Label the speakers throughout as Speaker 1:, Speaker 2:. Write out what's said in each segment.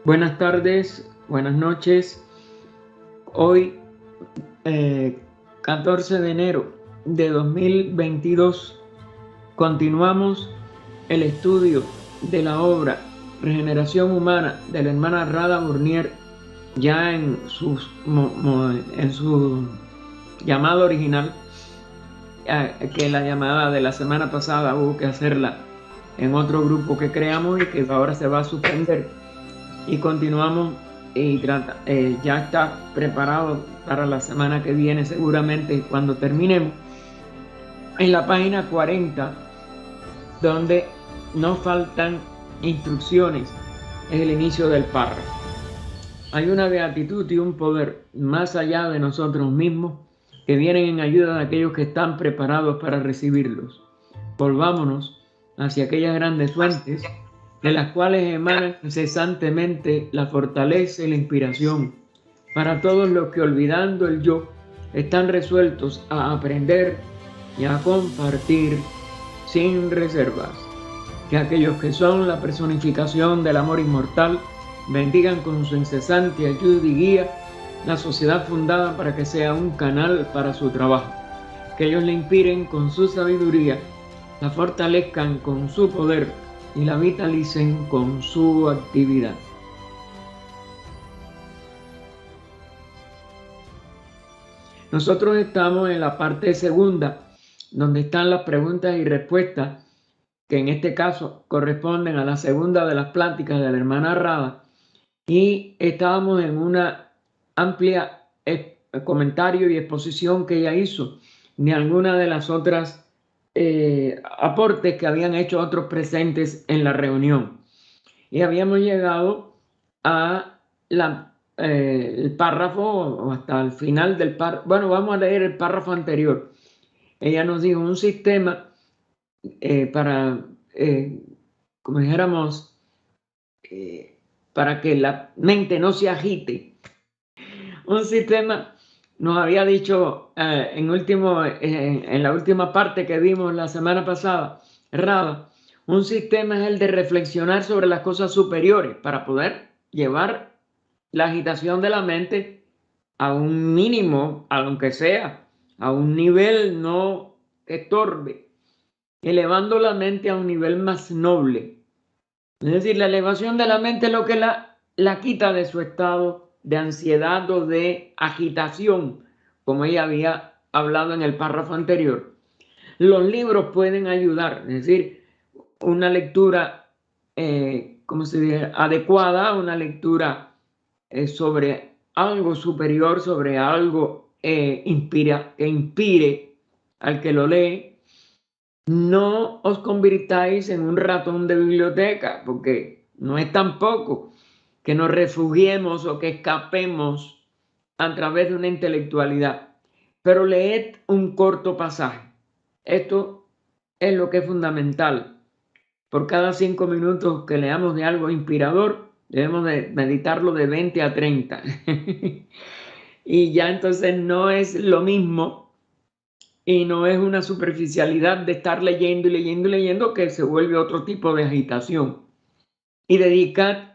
Speaker 1: Buenas tardes, buenas noches. Hoy, 14 de enero de 2022, continuamos el estudio de la obra Regeneración Humana de la hermana Radha Burnier, ya en su llamada original, que la llamada de la semana pasada hubo que hacerla en otro grupo que creamos y que ahora se va a suspender. Y continuamos y ya está preparado para la semana que viene, seguramente cuando terminemos, en la página 40, donde nos faltan instrucciones, es el inicio del párrafo. Hay una beatitud y un poder más allá de nosotros mismos que vienen en ayuda de aquellos que están preparados para recibirlos. Volvámonos hacia aquellas grandes fuentes de las cuales emanan incesantemente la fortaleza y la inspiración para todos los que, olvidando el yo, están resueltos a aprender y a compartir sin reservas. Que aquellos que son la personificación del amor inmortal bendigan con su incesante ayuda y guía la sociedad fundada para que sea un canal para su trabajo. Que ellos le inspiren con su sabiduría, la fortalezcan con su poder y la vitalicen con su actividad. Nosotros estamos en la parte segunda, donde están las preguntas y respuestas, que en este caso corresponden a la segunda de las pláticas de la hermana Radha, y estábamos en una amplia comentario y exposición que ella hizo de algunas de las otras aportes que habían hecho otros presentes en la reunión. Y habíamos llegado a el párrafo, o hasta el final del párrafo. Bueno, vamos a leer el párrafo anterior. Ella nos dijo un sistema para, como dijéramos, para que la mente no se agite. Un sistema, nos había dicho en la última parte que vimos la semana pasada, Rada, un sistema es el de reflexionar sobre las cosas superiores para poder llevar la agitación de la mente a un mínimo, aunque sea, a un nivel no estorbe, elevando la mente a un nivel más noble. Es decir, la elevación de la mente es lo que la quita de su estado de ansiedad o de agitación, como ella había hablado en el párrafo anterior. Los libros pueden ayudar, es decir, una lectura, ¿cómo se dice?, adecuada, una lectura sobre algo superior, sobre algo que inspire al que lo lee. No os convirtáis en un ratón de biblioteca, porque no es tampoco que nos refugiemos o que escapemos a través de una intelectualidad, pero leed un corto pasaje. Esto es lo que es fundamental. Por cada 5 minutos que leamos de algo inspirador, debemos de meditarlo de 20 a 30. Y ya entonces no es lo mismo y no es una superficialidad de estar leyendo y leyendo y leyendo, que se vuelve otro tipo de agitación. Y dedicad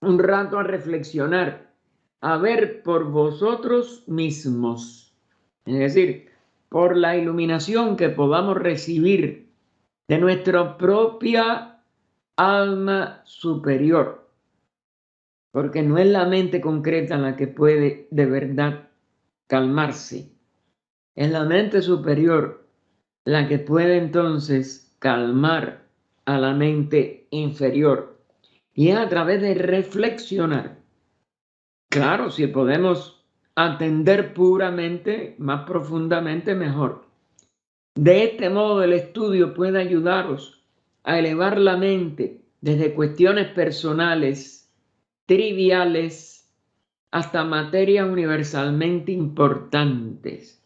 Speaker 1: un rato a reflexionar, a ver por vosotros mismos, es decir, por la iluminación que podamos recibir de nuestra propia alma superior, porque no es la mente concreta la que puede de verdad calmarse, es la mente superior la que puede entonces calmar a la mente inferior. Y es a través de reflexionar. Claro, si podemos atender puramente, más profundamente, mejor. De este modo, el estudio puede ayudaros a elevar la mente desde cuestiones personales, triviales, hasta materias universalmente importantes,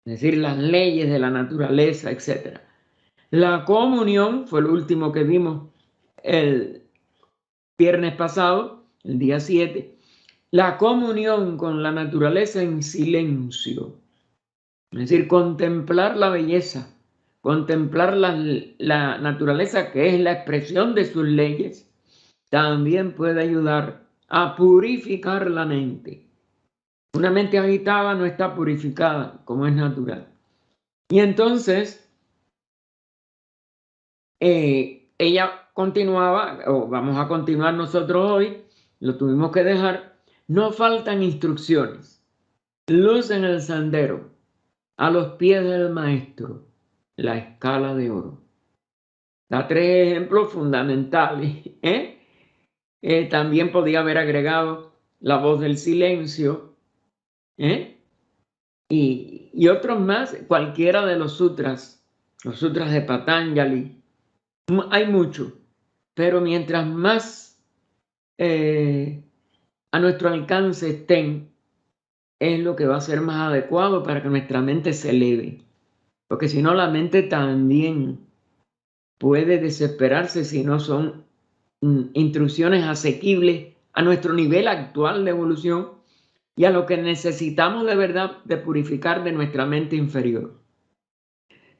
Speaker 1: es decir, las leyes de la naturaleza, etc. La comunión fue lo último que vimos el viernes pasado, el día 7. La comunión con la naturaleza en silencio. Es decir, contemplar la belleza, contemplar la naturaleza, que es la expresión de sus leyes, también puede ayudar a purificar la mente. Una mente agitada no está purificada como es natural. Y entonces ella continuaba, o vamos a continuar nosotros hoy, lo tuvimos que dejar. No faltan instrucciones. Luz en el sendero, a los pies del maestro, la escala de oro. Da 3 ejemplos fundamentales. También podía haber agregado la voz del silencio, y otros más, cualquiera de los sutras de Patanjali. Hay mucho, pero mientras más a nuestro alcance estén, es lo que va a ser más adecuado para que nuestra mente se eleve. Porque si no, la mente también puede desesperarse si no son instrucciones asequibles a nuestro nivel actual de evolución y a lo que necesitamos de verdad de purificar de nuestra mente inferior.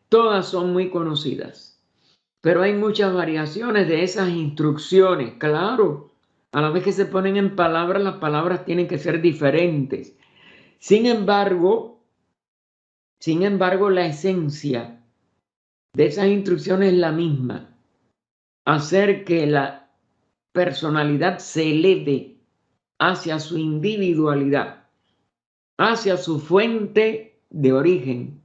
Speaker 1: Todas son muy conocidas, pero hay muchas variaciones de esas instrucciones. Claro, a la vez que se ponen en palabras, las palabras tienen que ser diferentes. Sin embargo, la esencia de esas instrucciones es la misma: hacer que la personalidad se eleve hacia su individualidad, hacia su fuente de origen.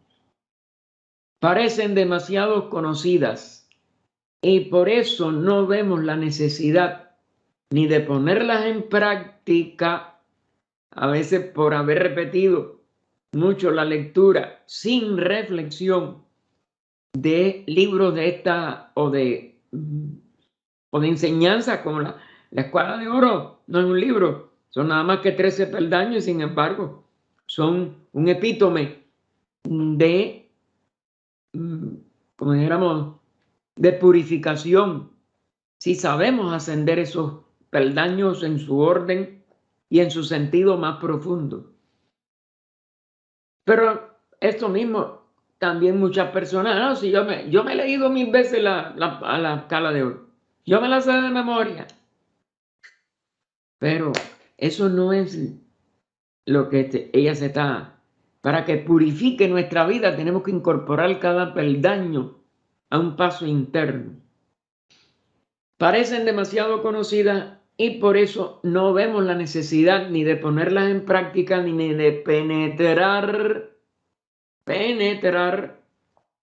Speaker 1: Parecen demasiado conocidas y por eso no vemos la necesidad ni de ponerlas en práctica, a veces por haber repetido mucho la lectura sin reflexión de libros de esta o de enseñanza como la Escuela de Oro. No es un libro, son nada más que 13 peldaños y sin embargo son un epítome de, como dijéramos, de purificación. Si sabemos ascender esos peldaños en su orden y en su sentido más profundo. Pero esto mismo, también muchas personas, no, si yo me he leído 1000 veces la Escala de Oro, yo me la sé de memoria. Pero eso no es lo que ella se está... Para que purifique nuestra vida tenemos que incorporar cada peldaño a un paso interno. Parecen demasiado conocidas y por eso no vemos la necesidad ni de ponerlas en práctica ni de penetrar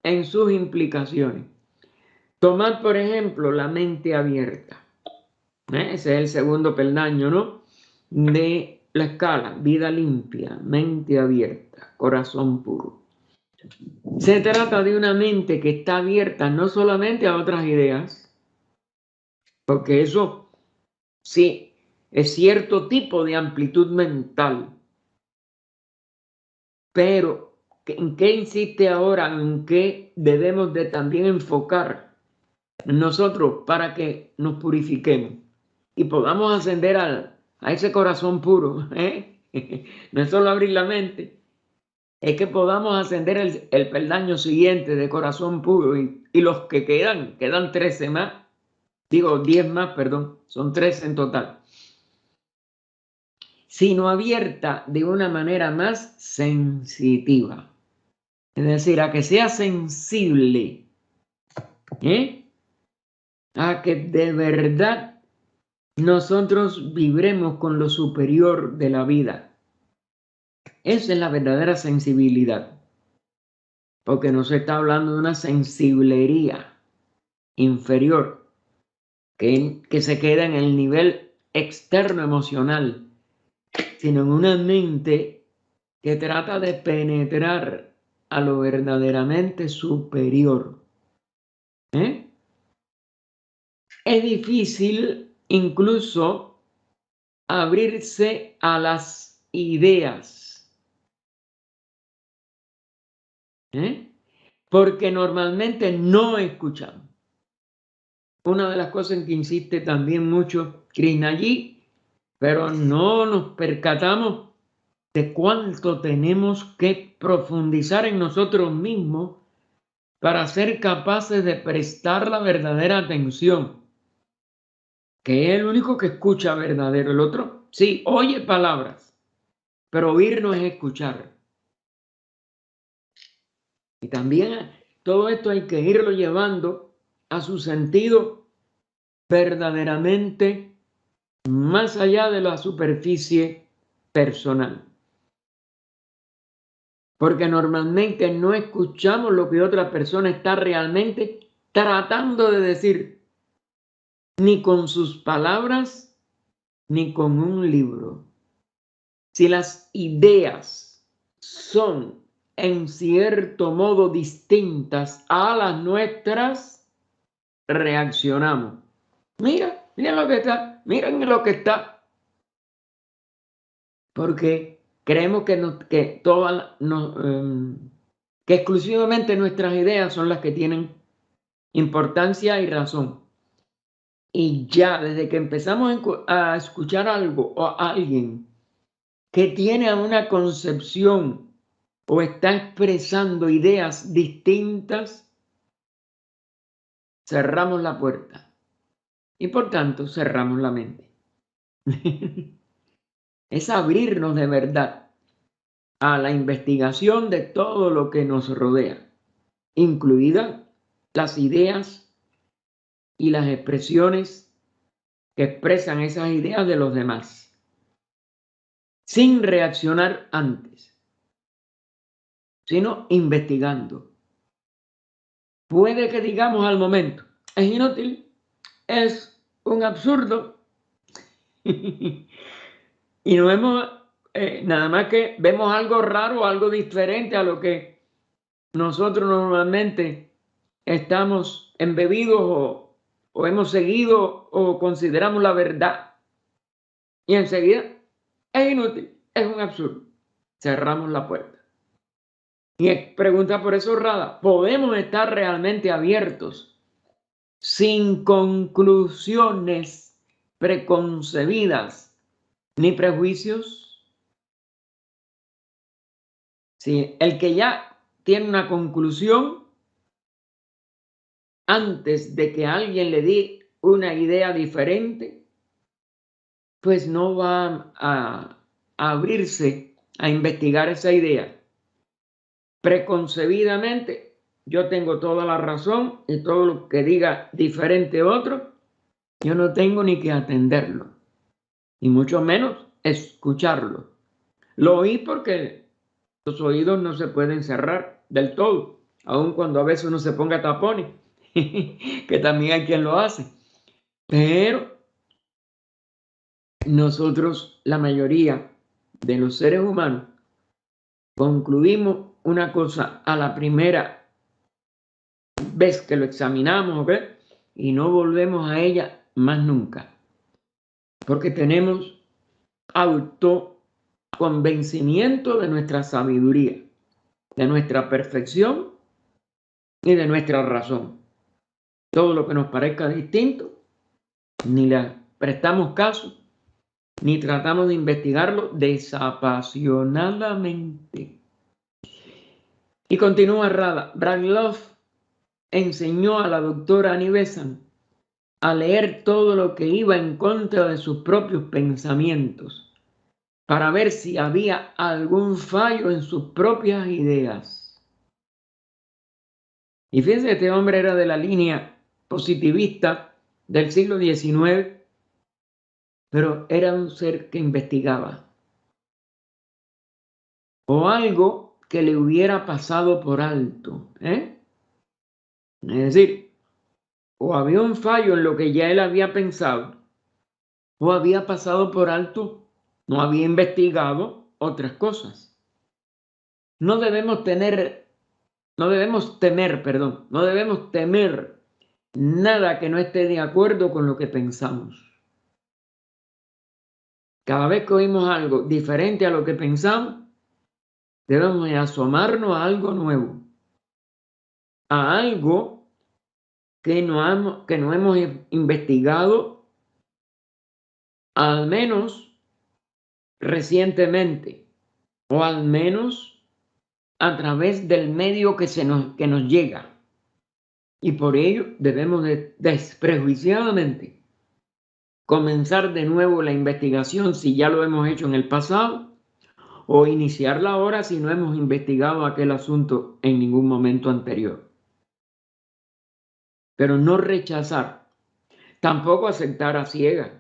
Speaker 1: en sus implicaciones. Tomad, por ejemplo, la mente abierta. Ese es el segundo peldaño, ¿no? De la escala: vida limpia, mente abierta, corazón puro. Se trata de una mente que está abierta no solamente a otras ideas, porque eso sí es cierto tipo de amplitud mental, pero ¿en qué insiste ahora? ¿En qué debemos de también enfocar nosotros para que nos purifiquemos y podamos ascender a ese corazón puro? No es solo abrir la mente, es que podamos ascender el peldaño siguiente de corazón puro y los que quedan 13 más, digo 10 más, perdón, son 13 en total, sino abierta de una manera más sensitiva. Es decir, a que sea sensible, a que de verdad nosotros vibremos con lo superior de la vida. Esa es la verdadera sensibilidad, porque no se está hablando de una sensiblería inferior que se queda en el nivel externo emocional, sino en una mente que trata de penetrar a lo verdaderamente superior. Es difícil incluso abrirse a las ideas, porque normalmente no escuchamos. Una de las cosas en que insiste también mucho Krishnajit, pero no nos percatamos de cuánto tenemos que profundizar en nosotros mismos para ser capaces de prestar la verdadera atención. que es el único que escucha verdadero. El otro, sí, oye palabras, pero oír no es escuchar. Y también todo esto hay que irlo llevando a su sentido verdaderamente más allá de la superficie personal. Porque normalmente no escuchamos lo que otra persona está realmente tratando de decir, ni con sus palabras, ni con un libro. Si las ideas son en cierto modo distintas a las nuestras, reaccionamos. Miren lo que está, miren lo que está. Porque creemos que exclusivamente nuestras ideas son las que tienen importancia y razón. Y ya desde que empezamos a escuchar algo o a alguien que tiene una concepción o está expresando ideas distintas, cerramos la puerta y por tanto cerramos la mente. Es abrirnos de verdad a la investigación de todo lo que nos rodea, incluidas las ideas y las expresiones que expresan esas ideas de los demás, sin reaccionar antes, sino investigando. Puede que digamos al momento, es inútil, es un absurdo, y no vemos nada más que vemos algo raro, algo diferente a lo que nosotros normalmente estamos embebidos o hemos seguido o consideramos la verdad. Y enseguida es inútil, es un absurdo. Cerramos la puerta. Y pregunta por eso, Rada, ¿podemos estar realmente abiertos sin conclusiones preconcebidas ni prejuicios? Sí, el que ya tiene una conclusión antes de que alguien le dé una idea diferente, pues no va a abrirse a investigar esa idea. Preconcebidamente, yo tengo toda la razón y todo lo que diga diferente otro, yo no tengo ni que atenderlo, y mucho menos escucharlo. Lo oí porque los oídos no se pueden cerrar del todo, aun cuando a veces uno se ponga tapones, que también hay quien lo hace. Pero nosotros, la mayoría de los seres humanos, concluimos una cosa a la primera vez que lo examinamos, ¿ok? Y no volvemos a ella más nunca, porque tenemos autoconvencimiento de nuestra sabiduría, de nuestra perfección y de nuestra razón. Todo lo que nos parezca distinto, ni le prestamos caso, ni tratamos de investigarlo desapasionadamente. Y continúa Rada. Branislav enseñó a la doctora Annie Besant a leer todo lo que iba en contra de sus propios pensamientos para ver si había algún fallo en sus propias ideas. Y fíjense, este hombre era de la línea positivista del siglo XIX, pero era un ser que investigaba. O algo que le hubiera pasado por alto. Es decir, o había un fallo en lo que ya él había pensado, o había pasado por alto, no había investigado otras cosas. No debemos temer nada que no esté de acuerdo con lo que pensamos. Cada vez que oímos algo diferente a lo que pensamos, debemos asomarnos a algo nuevo, a algo que no hemos investigado, al menos recientemente, o al menos a través del medio que nos llega. Y por ello debemos desprejuiciadamente comenzar de nuevo la investigación si ya lo hemos hecho en el pasado, o iniciarla ahora si no hemos investigado aquel asunto en ningún momento anterior. Pero no rechazar, tampoco aceptar a ciegas,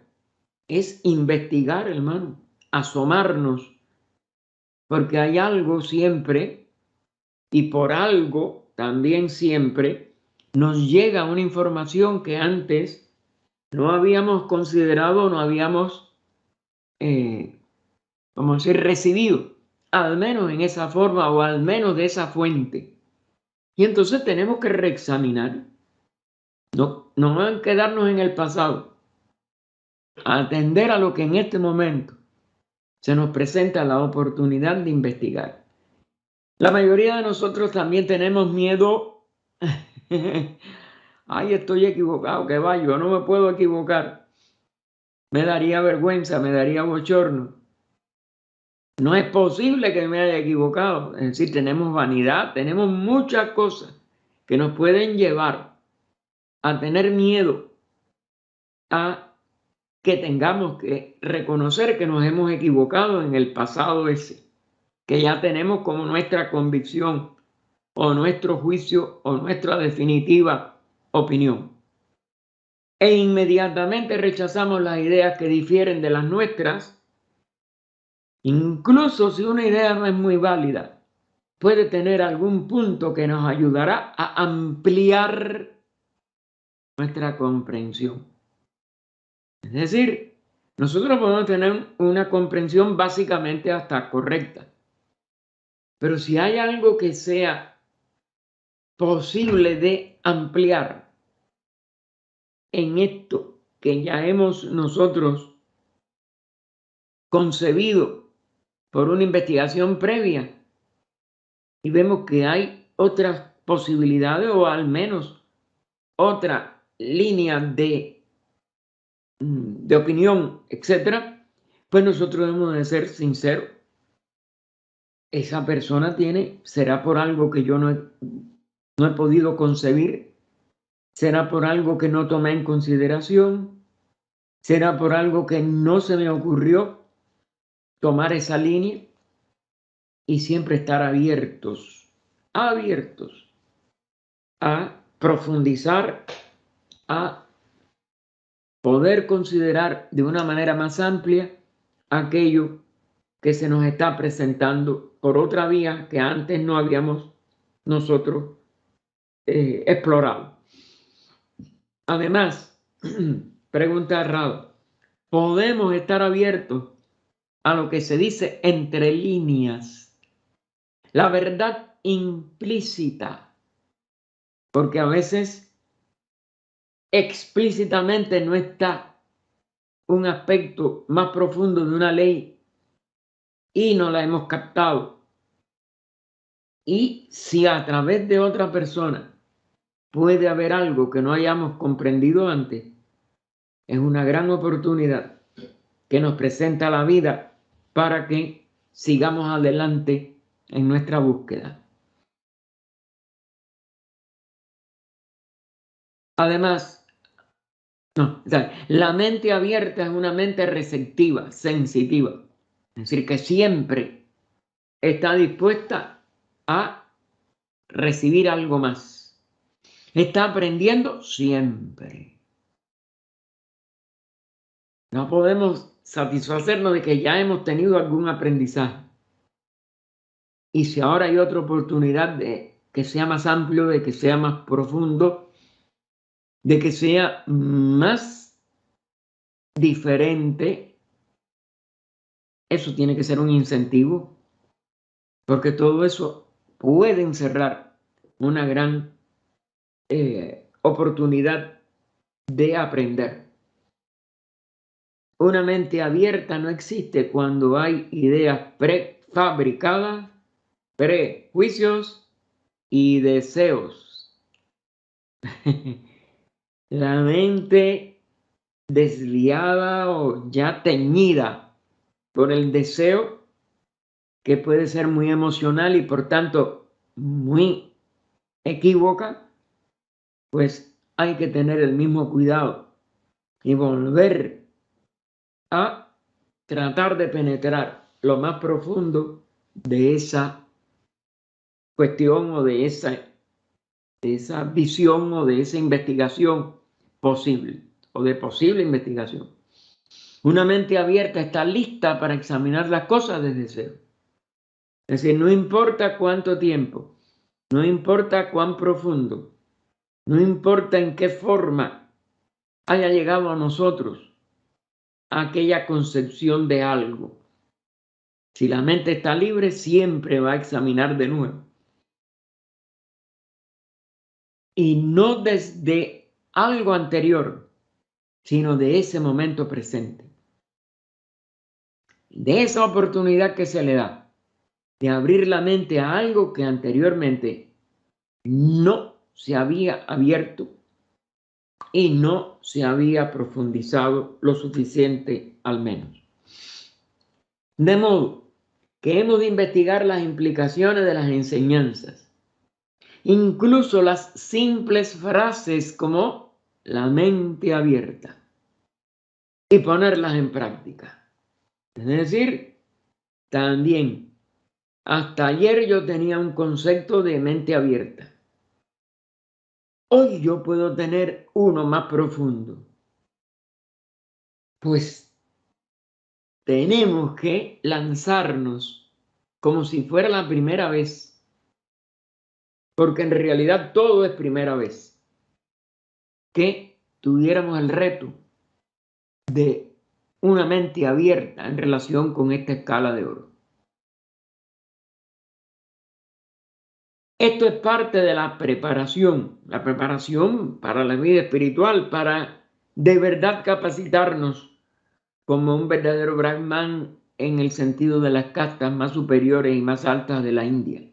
Speaker 1: es investigar, hermano, asomarnos, porque hay algo siempre, y por algo también siempre nos llega una información que antes no habíamos considerado, no habíamos, vamos a decir, recibido, al menos en esa forma o al menos de esa fuente. Y entonces tenemos que reexaminar, no van a quedarnos en el pasado, atender a lo que en este momento se nos presenta la oportunidad de investigar. La mayoría de nosotros también tenemos miedo. Ay, estoy equivocado, que va, yo no me puedo equivocar. Me daría vergüenza, me daría bochorno. No es posible que me haya equivocado. Es decir, tenemos vanidad, tenemos muchas cosas que nos pueden llevar a tener miedo, a que tengamos que reconocer que nos hemos equivocado en el pasado ese, que ya tenemos como nuestra convicción o nuestro juicio o nuestra definitiva opinión. E inmediatamente rechazamos las ideas que difieren de las nuestras, incluso si una idea no es muy válida, puede tener algún punto que nos ayudará a ampliar nuestra comprensión. Es decir, nosotros podemos tener una comprensión básicamente hasta correcta, pero si hay algo que sea posible de ampliar en esto que ya hemos nosotros concebido por una investigación previa y vemos que hay otras posibilidades o al menos otra línea de opinión, etcétera, pues nosotros debemos de ser sinceros. Esa persona será por algo que yo no he podido concebir, será por algo que no tomé en consideración, será por algo que no se me ocurrió tomar esa línea, y siempre estar abiertos a profundizar, a poder considerar de una manera más amplia aquello que se nos está presentando por otra vía que antes no habíamos nosotros explorado. Además, pregunta errada, podemos estar abiertos a lo que se dice entre líneas, la verdad implícita, porque a veces explícitamente no está un aspecto más profundo de una ley y no la hemos captado. Y si a través de otra persona puede haber algo que no hayamos comprendido antes, es una gran oportunidad que nos presenta la vida para que sigamos adelante en nuestra búsqueda. Además, la mente abierta es una mente receptiva, sensitiva. Es decir, que siempre está dispuesta a recibir algo más. Está aprendiendo siempre. No podemos satisfacernos de que ya hemos tenido algún aprendizaje. Y si ahora hay otra oportunidad de que sea más amplio, de que sea más profundo, de que sea más diferente, eso tiene que ser un incentivo, porque todo eso puede encerrar una gran oportunidad de aprender. Una mente abierta no existe cuando hay ideas prefabricadas, prejuicios y deseos. La mente desviada o ya teñida por el deseo, que puede ser muy emocional y por tanto muy equívoca, pues hay que tener el mismo cuidado y volver a tratar de penetrar lo más profundo de esa cuestión o de esa visión o de esa investigación posible o de posible investigación. Una mente abierta está lista para examinar las cosas desde cero. Es decir, no importa cuánto tiempo, no importa cuán profundo, no importa en qué forma haya llegado a nosotros aquella concepción de algo. Si la mente está libre, siempre va a examinar de nuevo. Y no desde algo anterior, sino de ese momento presente. De esa oportunidad que se le da de abrir la mente a algo que anteriormente no se había abierto y no se había profundizado lo suficiente al menos. De modo que hemos de investigar las implicaciones de las enseñanzas, incluso las simples frases como la mente abierta, y ponerlas en práctica. Es decir, también, hasta ayer yo tenía un concepto de mente abierta. Hoy yo puedo tener uno más profundo. Pues tenemos que lanzarnos como si fuera la primera vez, porque en realidad todo es primera vez, que tuviéramos el reto de una mente abierta en relación con esta escala de oro. Esto es parte de la preparación para la vida espiritual, para de verdad capacitarnos como un verdadero Brahman en el sentido de las castas más superiores y más altas de la India.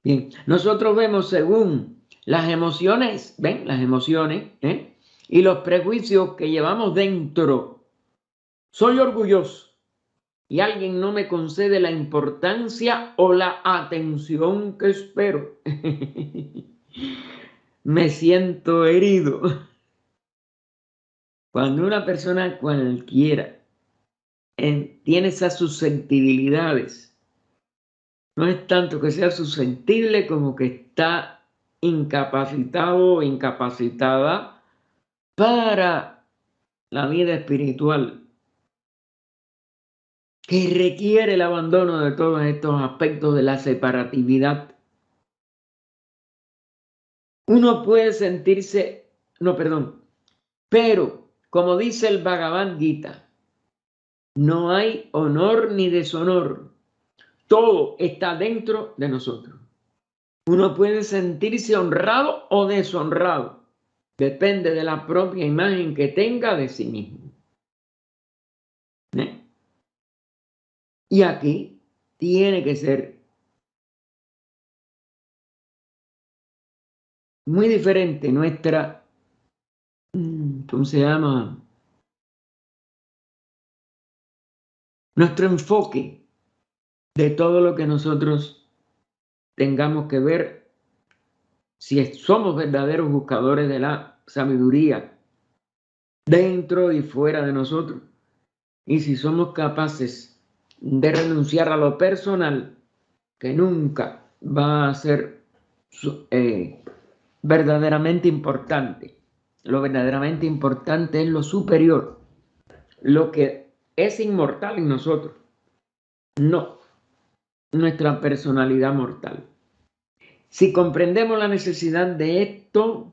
Speaker 1: Bien, nosotros vemos según las emociones, ¿ven? Las emociones, y los prejuicios que llevamos dentro. Soy orgulloso y alguien no me concede la importancia o la atención que espero. Me siento herido. Cuando una persona cualquiera tiene esas susceptibilidades, no es tanto que sea susceptible como que está incapacitado o incapacitada para la vida espiritual, que requiere el abandono de todos estos aspectos de la separatividad. Uno puede sentirse, no, perdón, pero como dice el Bhagavad Gita, no hay honor ni deshonor, todo está dentro de nosotros. Uno puede sentirse honrado o deshonrado, depende de la propia imagen que tenga de sí mismo. Y aquí tiene que ser muy diferente nuestra, ¿cómo se llama? Nuestro enfoque de todo lo que nosotros tengamos que ver, si somos verdaderos buscadores de la sabiduría dentro y fuera de nosotros, y si somos capaces de renunciar a lo personal, que nunca va a ser verdaderamente importante. Lo verdaderamente importante es lo superior, lo que es inmortal en nosotros, no nuestra personalidad mortal. Si comprendemos la necesidad de esto,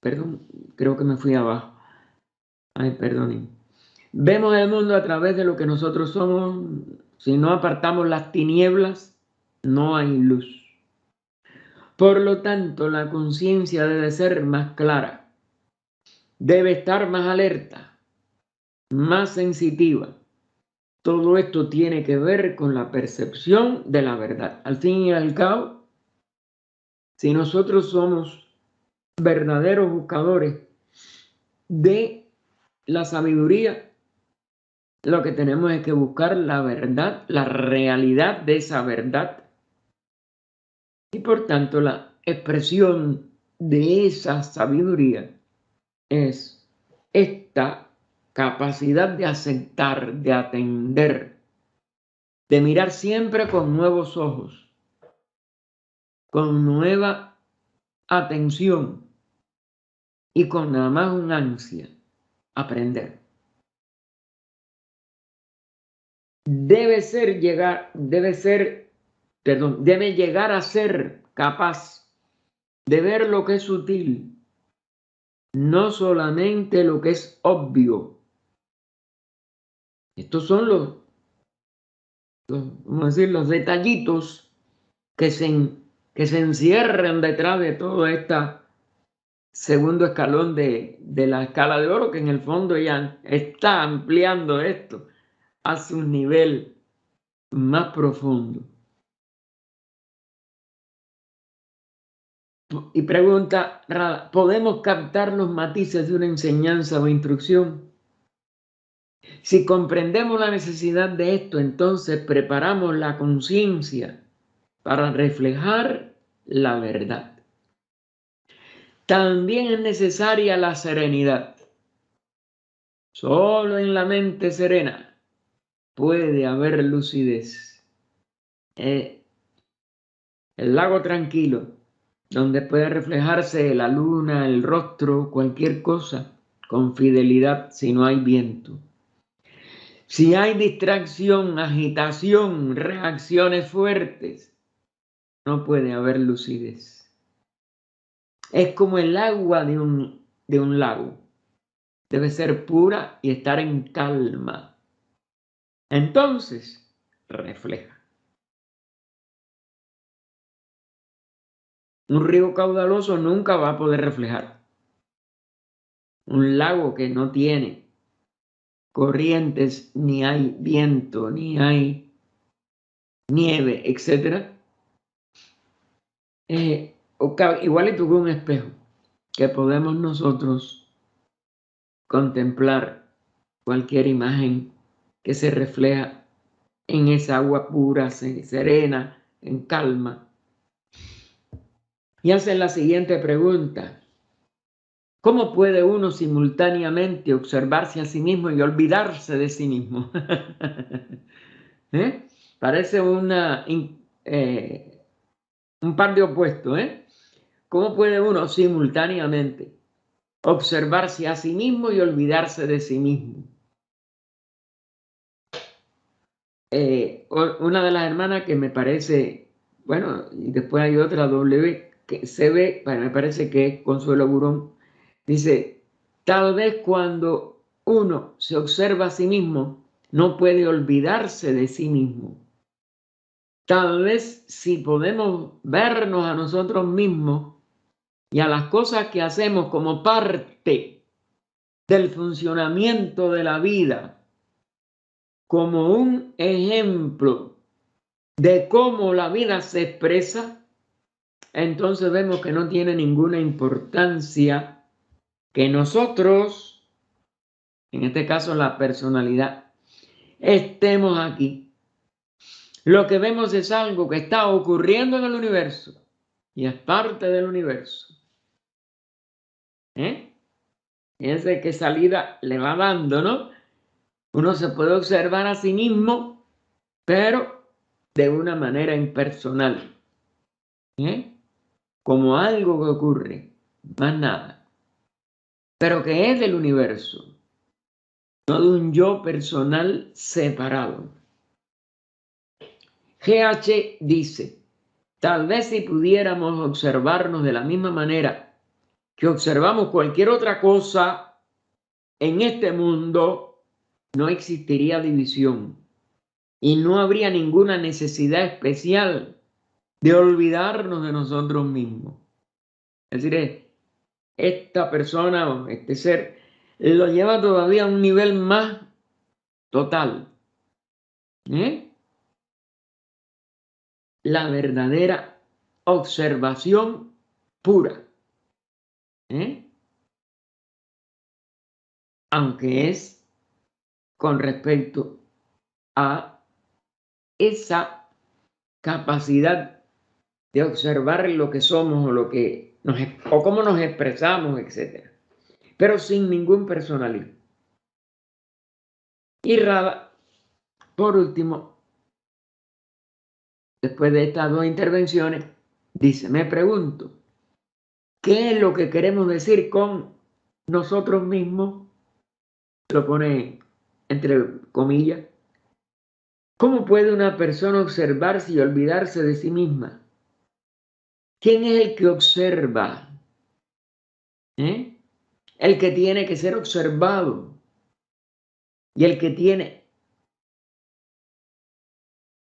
Speaker 1: perdón, creo que me fui abajo. Ay, perdonen. Vemos el mundo a través de lo que nosotros somos. Si no apartamos las tinieblas, no hay luz. Por lo tanto, la conciencia debe ser más clara, debe estar más alerta, más sensitiva. Todo esto tiene que ver con la percepción de la verdad. Al fin y al cabo, si nosotros somos verdaderos buscadores de la sabiduría, lo que tenemos es que buscar la verdad, la realidad de esa verdad. Y por tanto, la expresión de esa sabiduría es esta capacidad de aceptar, de atender, de mirar siempre con nuevos ojos, con nueva atención y con nada más un ansia, aprender. Debe llegar a ser capaz de ver lo que es sutil, no solamente lo que es obvio. Estos son vamos a decir, los detallitos que se encierran detrás de todo este segundo escalón de la escala de oro, que en el fondo ya está ampliando esto hacia un nivel más profundo. Y pregunta, ¿podemos captar los matices de una enseñanza o instrucción? Si comprendemos la necesidad de esto, entonces preparamos la conciencia para reflejar la verdad. También es necesaria la serenidad. Solo en la mente serena puede haber lucidez. El lago tranquilo, donde puede reflejarse la luna, el rostro, cualquier cosa, con fidelidad si no hay viento. Si hay distracción, agitación, reacciones fuertes, no puede haber lucidez. Es como el agua de un lago. Debe ser pura y estar en calma. Entonces, refleja. Un río caudaloso nunca va a poder reflejar. Un lago que no tiene corrientes, ni hay viento, ni hay nieve, etc. Igualito que un espejo, que podemos nosotros contemplar cualquier imagen que se refleja en esa agua pura, serena, en calma. Y hacen la siguiente pregunta. ¿Cómo puede uno simultáneamente observarse a sí mismo y olvidarse de sí mismo? Parece un par de opuestos. ¿Cómo puede uno simultáneamente observarse a sí mismo y olvidarse de sí mismo? Una de las hermanas que me parece, bueno, y después hay otra, que se ve, me parece que es Consuelo Burón, dice, tal vez cuando uno se observa a sí mismo, no puede olvidarse de sí mismo. Tal vez si podemos vernos a nosotros mismos y a las cosas que hacemos como parte del funcionamiento de la vida, como un ejemplo de cómo la vida se expresa, entonces vemos que no tiene ninguna importancia que nosotros, en este caso la personalidad, estemos aquí. Lo que vemos es algo que está ocurriendo en el universo y es parte del universo. Fíjense qué salida le va dando, ¿no? Uno se puede observar a sí mismo, pero de una manera impersonal. Como algo que ocurre, más nada. Pero que es del universo, no de un yo personal separado. GH dice, tal vez si pudiéramos observarnos de la misma manera que observamos cualquier otra cosa en este mundo, no existiría división y no habría ninguna necesidad especial de olvidarnos de nosotros mismos. Es decir, esta persona o este ser lo lleva todavía a un nivel más total. La verdadera observación pura. Aunque es con respecto a esa capacidad de observar lo que somos o cómo nos expresamos, etc. Pero sin ningún personalismo. Y Rada, por último, después de estas dos intervenciones, dice, me pregunto, ¿qué es lo que queremos decir con nosotros mismos? Lo pone entre comillas. ¿Cómo puede una persona observarse y olvidarse de sí misma? ¿Quién es el que observa? El que tiene que ser observado y el que tiene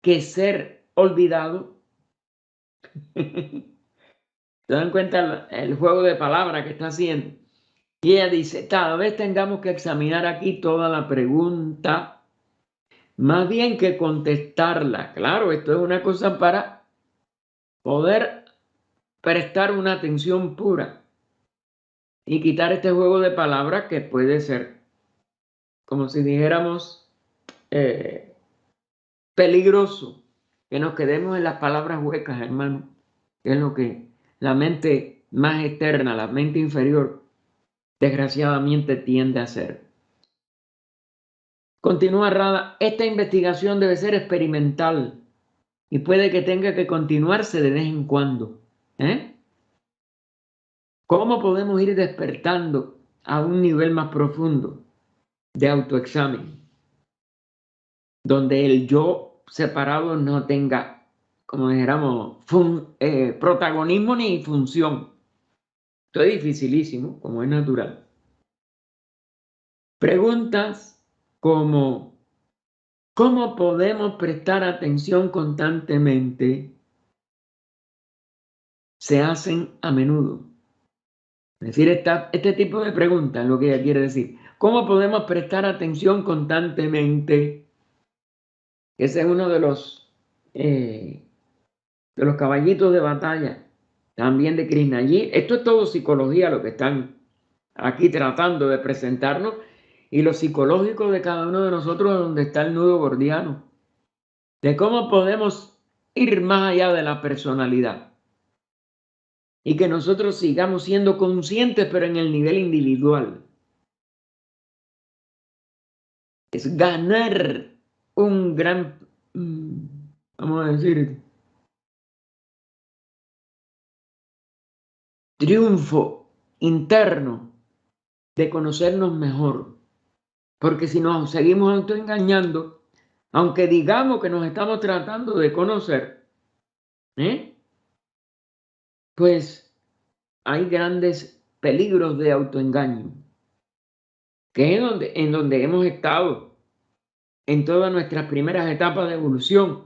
Speaker 1: que ser olvidado. ¿Se dan cuenta el juego de palabras que está haciendo? Y ella dice, cada vez tengamos que examinar aquí toda la pregunta, más bien que contestarla. Claro, esto es una cosa para poder prestar una atención pura y quitar este juego de palabras que puede ser, como si dijéramos, peligroso, que nos quedemos en las palabras huecas, hermano, que es lo que la mente más externa, la mente inferior, desgraciadamente tiende a hacer. Continúa Rada, esta investigación debe ser experimental y puede que tenga que continuarse de vez en cuando. ¿Cómo podemos ir despertando a un nivel más profundo de autoexamen, donde el yo separado no tenga, como dijéramos, protagonismo ni función? Esto es dificilísimo, como es natural. Preguntas como, ¿cómo podemos prestar atención constantemente? Se hacen a menudo. Es decir, este tipo de preguntas es lo que ella quiere decir. ¿Cómo podemos prestar atención constantemente? Ese es uno de los caballitos de batalla también de Krishna. Allí, esto es todo psicología lo que están aquí tratando de presentarnos, y lo psicológico de cada uno de nosotros, donde está el nudo gordiano, de cómo podemos ir más allá de la personalidad y que nosotros sigamos siendo conscientes, pero en el nivel individual. Es ganar un gran, vamos a decir, triunfo interno de conocernos mejor. Porque si nos seguimos autoengañando, aunque digamos que nos estamos tratando de conocer, pues hay grandes peligros de autoengaño, que es en donde hemos estado en todas nuestras primeras etapas de evolución.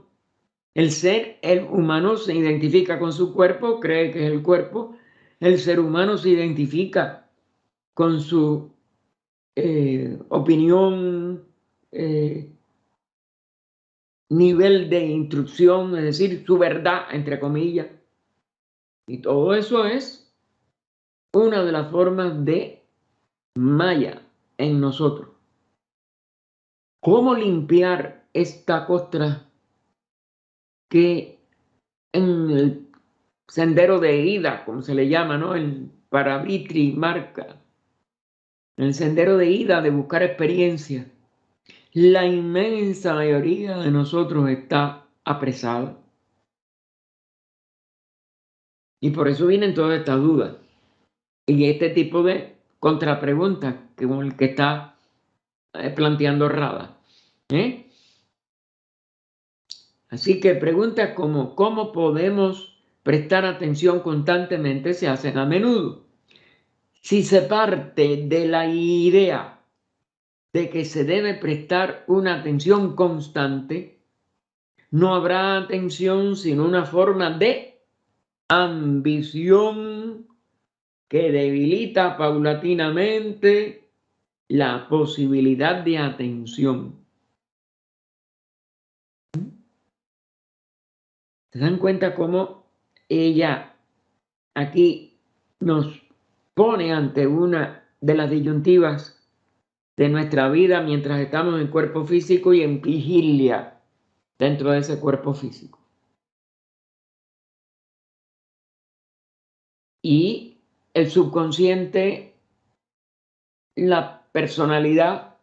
Speaker 1: El humano se identifica con su cuerpo, cree que es el cuerpo. El ser humano se identifica con su opinión, nivel de instrucción, es decir, su verdad, entre comillas. Y todo eso es una de las formas de Maya en nosotros. ¿Cómo limpiar esta costra que en el sendero de ida, como se le llama, ¿no? El Paravitri marca, el sendero de ida, de buscar experiencia? La inmensa mayoría de nosotros está apresada. Y por eso vienen todas estas dudas y este tipo de contrapreguntas como el que está planteando Rada. Así que preguntas como ¿cómo podemos prestar atención constantemente? Se hacen a menudo. Si se parte de la idea de que se debe prestar una atención constante, no habrá atención sino una forma de ambición que debilita paulatinamente la posibilidad de atención. ¿Se dan cuenta cómo ella aquí nos pone ante una de las disyuntivas de nuestra vida mientras estamos en cuerpo físico y en vigilia dentro de ese cuerpo físico. Y el subconsciente, la personalidad,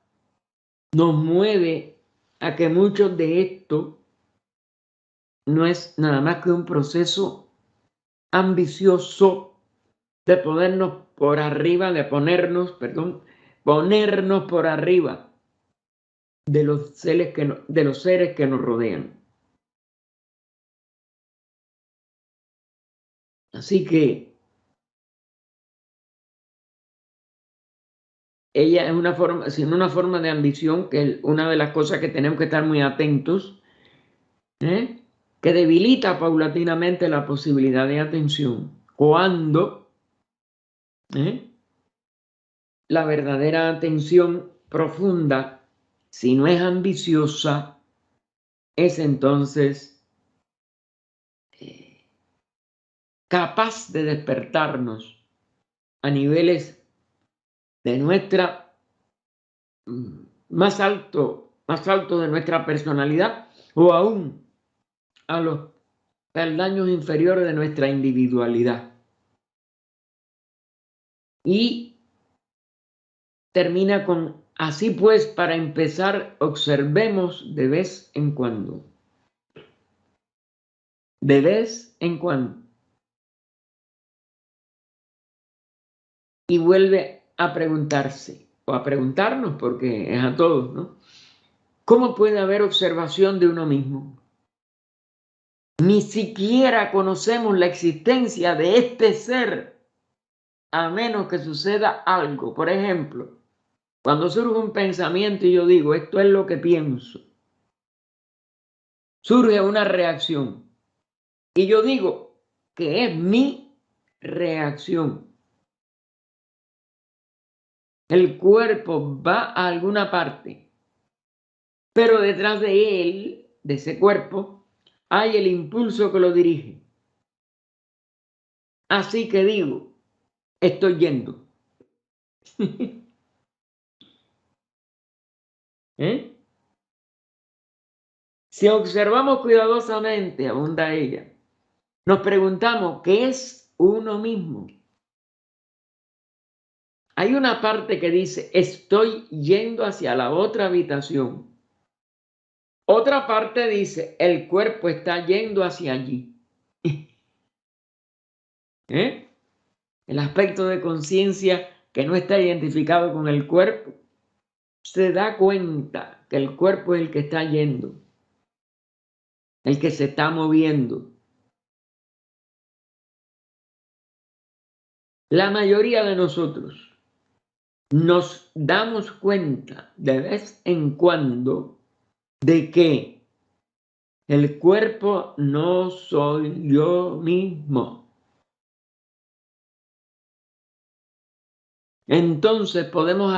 Speaker 1: nos mueve a que mucho de esto no es nada más que un proceso ambicioso de ponernos por arriba, ponernos por arriba de los seres que nos rodean. Así que ella es una forma de ambición, que es una de las cosas que tenemos que estar muy atentos, que debilita paulatinamente la posibilidad de atención. Cuando la verdadera atención profunda, si no es ambiciosa, es entonces capaz de despertarnos a niveles de nuestra más alto de nuestra personalidad, o aún a los peldaños inferiores de nuestra individualidad. Y termina con: así pues, para empezar, observemos de vez en cuando. De vez en cuando. Y vuelve a preguntarse, o a preguntarnos, porque es a todos, ¿no? ¿Cómo puede haber observación de uno mismo? Ni siquiera conocemos la existencia de este ser, a menos que suceda algo. Por ejemplo, cuando surge un pensamiento y yo digo, esto es lo que pienso, surge una reacción. Y yo digo que es mi reacción. El cuerpo va a alguna parte, pero detrás de él, de ese cuerpo, hay el impulso que lo dirige. Así que digo, estoy yendo. Si observamos cuidadosamente, abunda ella, nos preguntamos, ¿qué es uno mismo? Hay una parte que dice, estoy yendo hacia la otra habitación. Otra parte dice, el cuerpo está yendo hacia allí. El aspecto de conciencia que no está identificado con el cuerpo se da cuenta que el cuerpo es el que está yendo, el que se está moviendo. La mayoría de nosotros nos damos cuenta de vez en cuando de que el cuerpo no soy yo mismo. Entonces podemos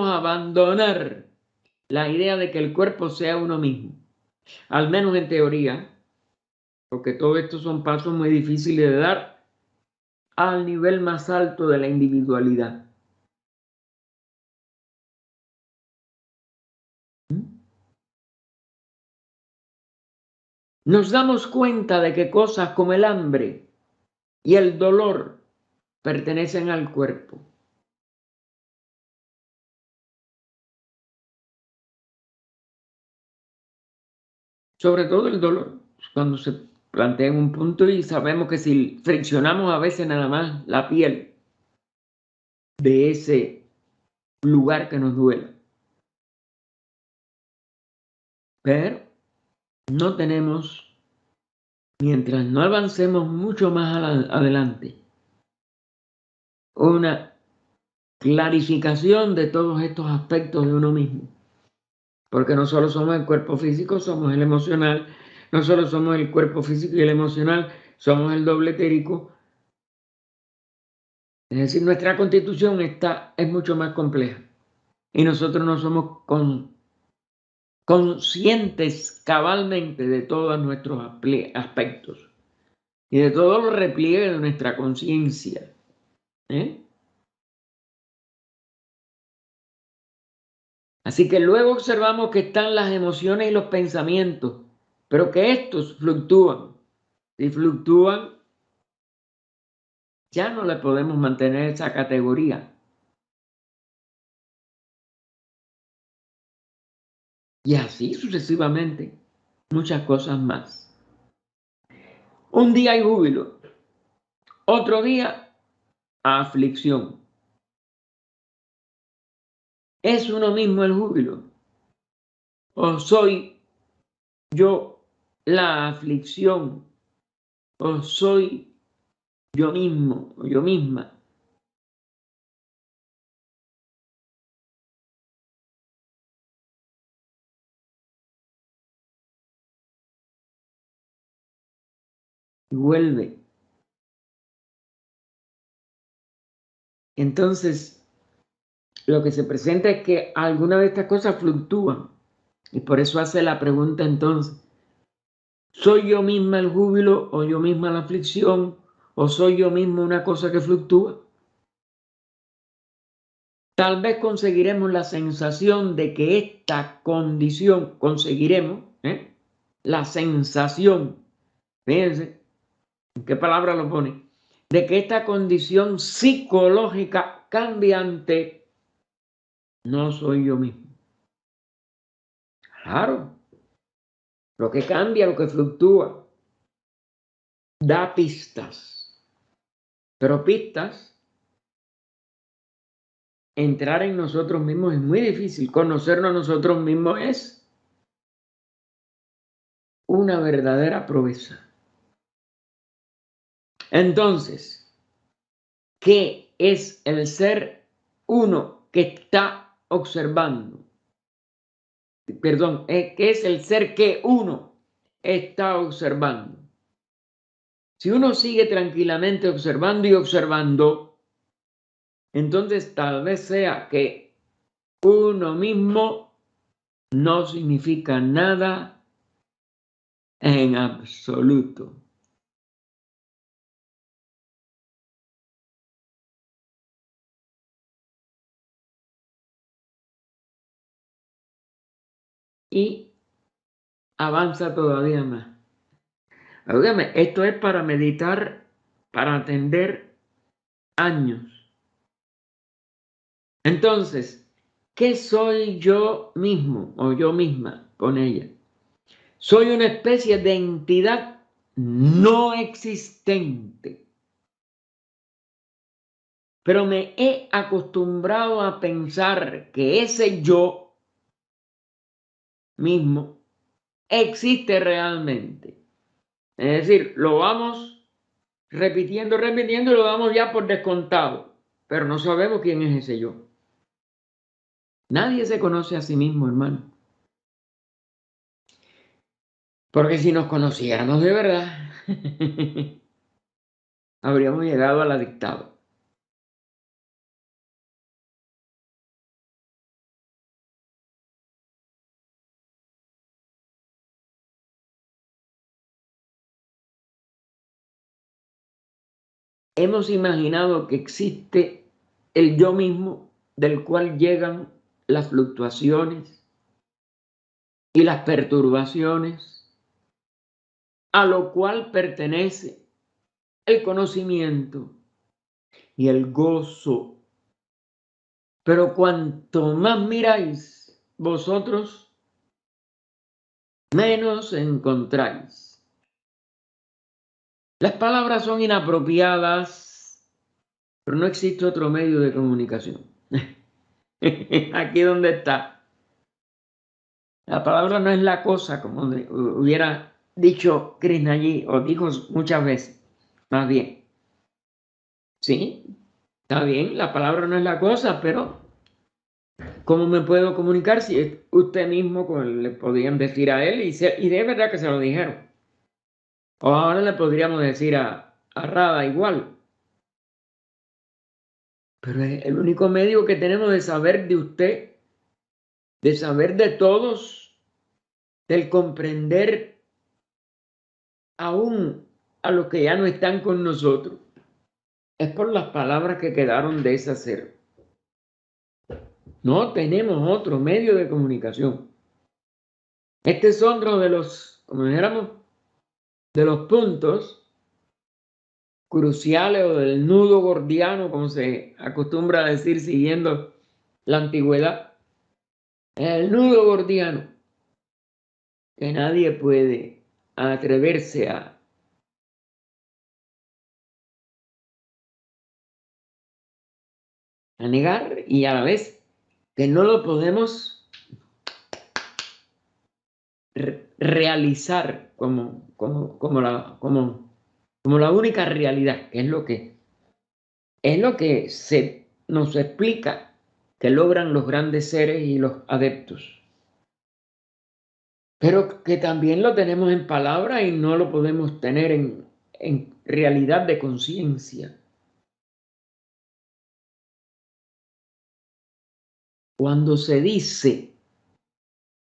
Speaker 1: abandonar la idea de que el cuerpo sea uno mismo, al menos en teoría, porque todo esto son pasos muy difíciles de dar al nivel más alto de la individualidad. Nos damos cuenta de que cosas como el hambre y el dolor pertenecen al cuerpo. Sobre todo el dolor, cuando se plantea en un punto y sabemos que si friccionamos a veces nada más la piel de ese lugar que nos duela. Pero no tenemos, mientras no avancemos mucho más adelante, una clarificación de todos estos aspectos de uno mismo. Porque no solo somos el cuerpo físico, somos el emocional. No solo somos el cuerpo físico y el emocional, somos el doble etérico. Es decir, nuestra constitución es mucho más compleja. Y nosotros no somos conscientes cabalmente de todos nuestros aspectos y de todos los repliegues de nuestra conciencia. Así que luego observamos que están las emociones y los pensamientos, pero que estos fluctúan. Si fluctúan, ya no le podemos mantener esa categoría. Y así sucesivamente, muchas cosas más. Un día hay júbilo, otro día aflicción. ¿Es uno mismo el júbilo? ¿O soy yo la aflicción? ¿O soy yo mismo o yo misma? Y vuelve. Entonces, lo que se presenta es que alguna de estas cosas fluctúan. Y por eso hace la pregunta entonces, ¿soy yo misma el júbilo o yo misma la aflicción? ¿O soy yo mismo una cosa que fluctúa? Tal vez conseguiremos la sensación de que esta condición, conseguiremos la sensación, fíjense, ¿en qué palabra lo pone? De que esta condición psicológica cambiante no soy yo mismo. Claro, lo que cambia, lo que fluctúa, da pistas, pero pistas, entrar en nosotros mismos es muy difícil, conocernos a nosotros mismos es una verdadera proeza. Entonces, ¿qué es el ser uno que está observando? Perdón, ¿qué es el ser que uno está observando? Si uno sigue tranquilamente observando y observando, entonces tal vez sea que uno mismo no significa nada en absoluto. Y avanza todavía más. Óigame, esto es para meditar, para atender años. Entonces, ¿qué soy yo mismo o yo misma con ella? Soy una especie de entidad no existente, pero me he acostumbrado a pensar que ese yo mismo existe realmente. Es decir, lo vamos repitiendo, repitiendo y lo damos ya por descontado, pero no sabemos quién es ese yo. Nadie se conoce a sí mismo, hermano. Porque si nos conociéramos de verdad, habríamos llegado a la dictadura. Hemos imaginado que existe el yo mismo del cual llegan las fluctuaciones y las perturbaciones, a lo cual pertenece el conocimiento y el gozo. Pero cuanto más miráis vosotros, menos encontráis. Las palabras son inapropiadas, pero no existe otro medio de comunicación. Aquí donde está. La palabra no es la cosa, como hubiera dicho Krishna allí, o dijo muchas veces, más bien. Sí, está bien, la palabra no es la cosa, pero ¿cómo me puedo comunicar si es usted mismo le podían decir a él y de verdad que se lo dijeron? O ahora le podríamos decir a Radha igual. Pero es el único medio que tenemos de saber de usted, de saber de todos, del comprender aún a los que ya no están con nosotros. Es por las palabras que quedaron de ese ser. No tenemos otro medio de comunicación. Este es otro de los, como dijéramos, de los puntos cruciales o del nudo gordiano, como se acostumbra a decir siguiendo la antigüedad. El nudo gordiano que nadie puede atreverse a negar, y a la vez que no lo podemos realizar como la única realidad, que es lo que se nos explica que logran los grandes seres y los adeptos. Pero que también lo tenemos en palabra y no lo podemos tener en realidad de conciencia. Cuando se dice,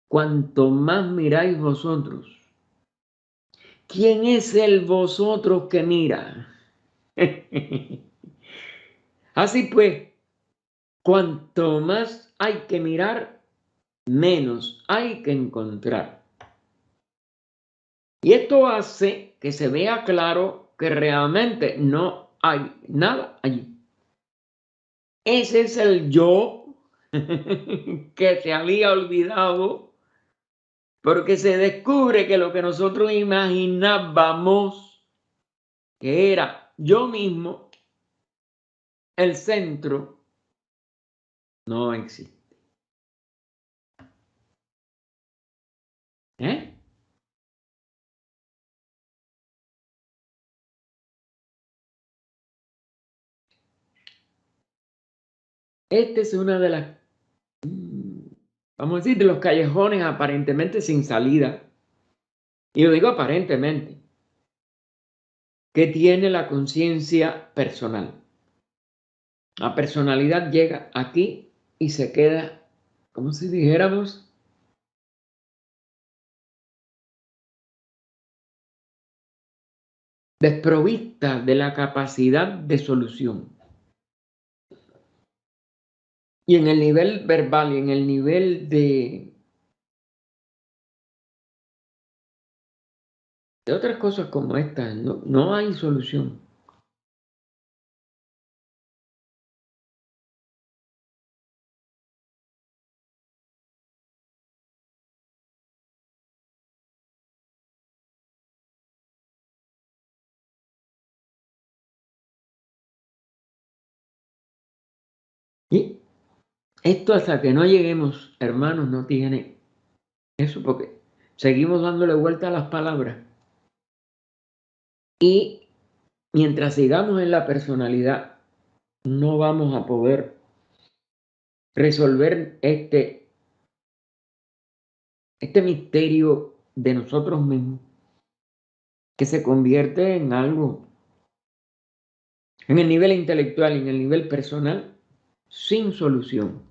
Speaker 1: cuanto más miráis vosotros, ¿quién es el vosotros que mira? Así pues, cuanto más hay que mirar, menos hay que encontrar. Y esto hace que se vea claro que realmente no hay nada allí. Ese es el yo que se había olvidado, porque se descubre que lo que nosotros imaginábamos que era yo mismo, el centro, no existe. ¿Eh? Este es una de las, vamos a decir, de los callejones aparentemente sin salida. Y lo digo aparentemente, que tiene la conciencia personal. La personalidad llega aquí y se queda, como si dijéramos, desprovista de la capacidad de solución. Y en el nivel verbal y en el nivel de otras cosas como estas, no hay solución. Y esto hasta que no lleguemos, hermanos, no tiene eso, porque seguimos dándole vuelta a las palabras. Y mientras sigamos en la personalidad, no vamos a poder resolver este misterio de nosotros mismos, que se convierte en algo, en el nivel intelectual y en el nivel personal, sin solución.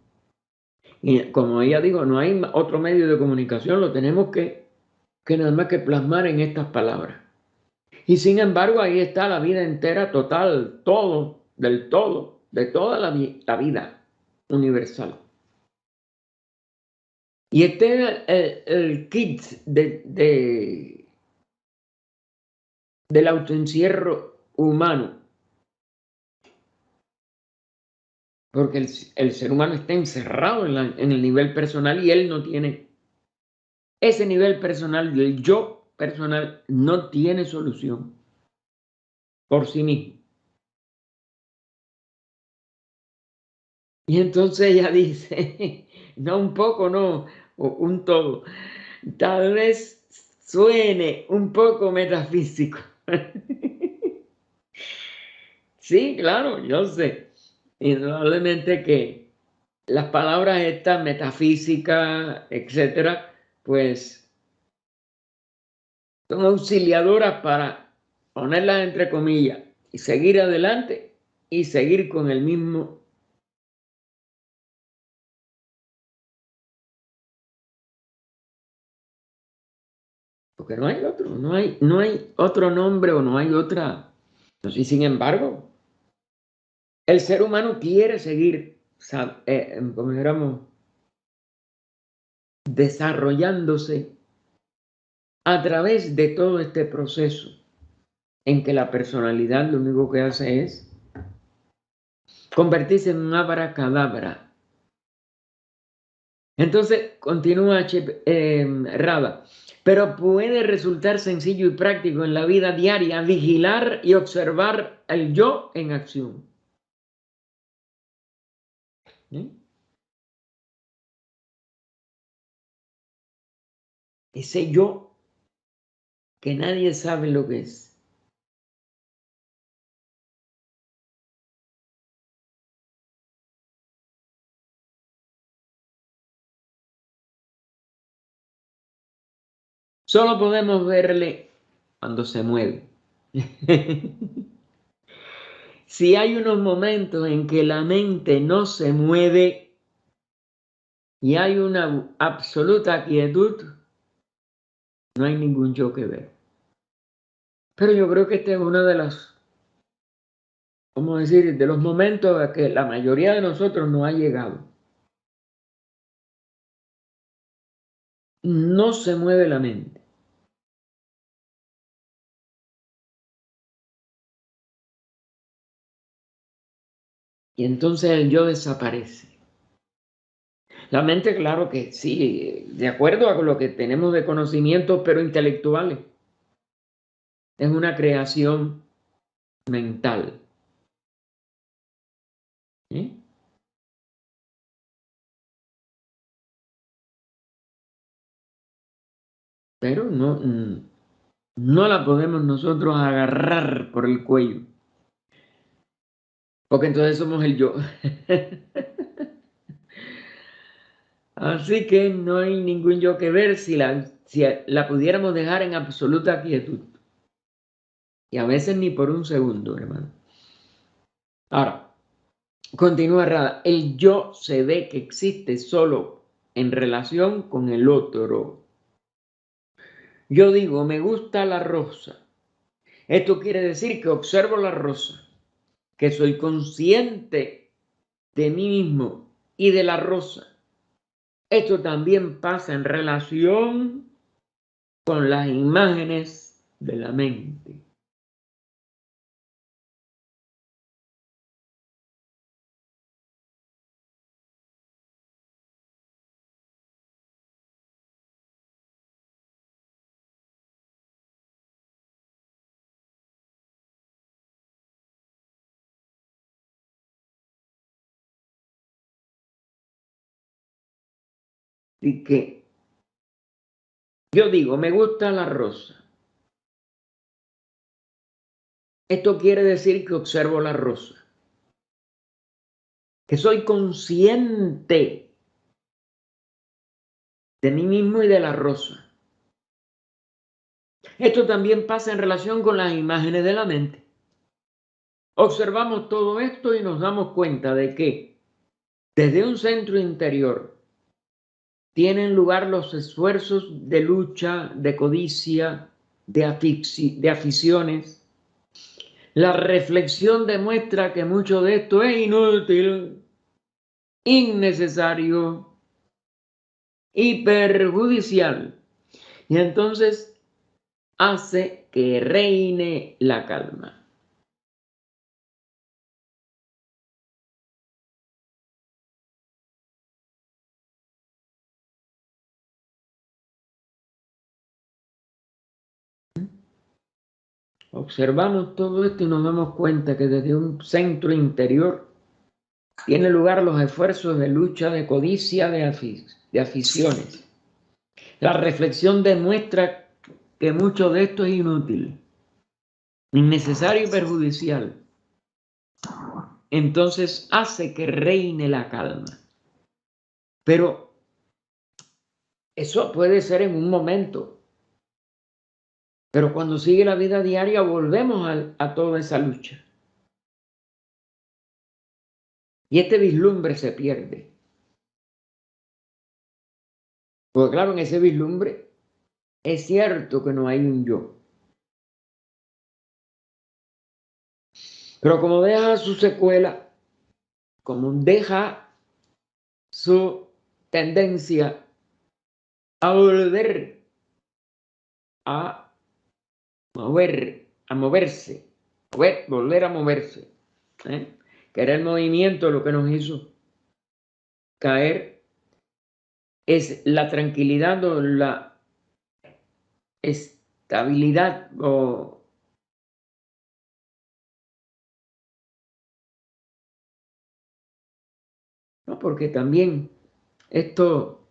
Speaker 1: Y como ya digo, no hay otro medio de comunicación, lo tenemos que nada más que plasmar en estas palabras. Y sin embargo, ahí está la vida entera, total, todo, del todo, de toda la vida universal. Y este es el kit del autoencierro humano, porque el ser humano está encerrado en el nivel personal y él no tiene ese nivel personal del yo personal, no tiene solución por sí mismo. Y entonces ella dice, no un poco, no, un todo. Tal vez suene un poco metafísico. Sí, claro, yo sé. Indudablemente que las palabras estas, metafísicas, etcétera, pues son auxiliadoras para ponerlas entre comillas y seguir adelante y seguir con el mismo. Porque no hay otro, no hay otro nombre o no hay otra. Y sin embargo, el ser humano quiere seguir como dijéramos, desarrollándose a través de todo este proceso en que la personalidad lo único que hace es convertirse en un abracadabra. Entonces, continúa Rada, pero puede resultar sencillo y práctico en la vida diaria vigilar y observar el yo en acción. ¿Eh? Ese yo que nadie sabe lo que es. Solo podemos verle cuando se mueve. Si hay unos momentos en que la mente no se mueve y hay una absoluta quietud, no hay ningún yo que ver. Pero yo creo que este es uno de los, vamos a decir, de los momentos a que la mayoría de nosotros no ha llegado. No se mueve la mente. Y entonces el yo desaparece. La mente, claro que sí, de acuerdo a lo que tenemos de conocimientos, pero intelectuales. Es una creación mental. ¿Eh? Pero no, no la podemos nosotros agarrar por el cuello. Porque entonces somos el yo. Así que no hay ningún yo que ver si la pudiéramos dejar en absoluta quietud. Y a veces ni por un segundo, hermano. Ahora, continúa Rada. El yo se ve que existe solo en relación con el otro. Yo digo, me gusta la rosa. Esto quiere decir que observo la rosa, que soy consciente de mí mismo y de la rosa. Esto también pasa en relación con las imágenes de la mente. Y que yo digo, me gusta la rosa. Esto quiere decir que observo la rosa, que soy consciente de mí mismo y de la rosa. Esto también pasa en relación con las imágenes de la mente. Observamos todo esto y nos damos cuenta de que desde un centro interior tienen lugar los esfuerzos de lucha, de codicia, de aficiones. La reflexión demuestra que mucho de esto es inútil, innecesario y perjudicial. Y entonces hace que reine la calma. Observamos todo esto y nos damos cuenta que desde un centro interior tienen lugar los esfuerzos de lucha, de codicia, de aficiones. La reflexión demuestra que mucho de esto es inútil, innecesario y perjudicial. Entonces hace que reine la calma. Pero eso puede ser en un momento. Pero cuando sigue la vida diaria volvemos a toda esa lucha. Y este vislumbre se pierde. Porque claro, en ese vislumbre es cierto que no hay un yo. Pero como deja su secuela, como deja su tendencia a volver a moverse, volver a moverse, que era el movimiento lo que nos hizo caer, es la tranquilidad o la estabilidad o no, porque también esto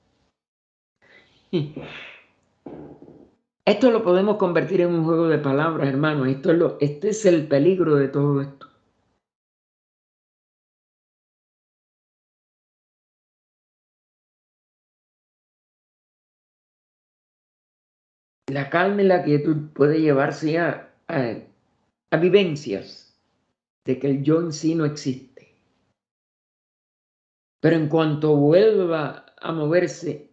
Speaker 1: lo podemos convertir en un juego de palabras, hermano. Este es el peligro de todo esto. La calma y la quietud puede llevarse a vivencias de que el yo en sí no existe. Pero en cuanto vuelva a moverse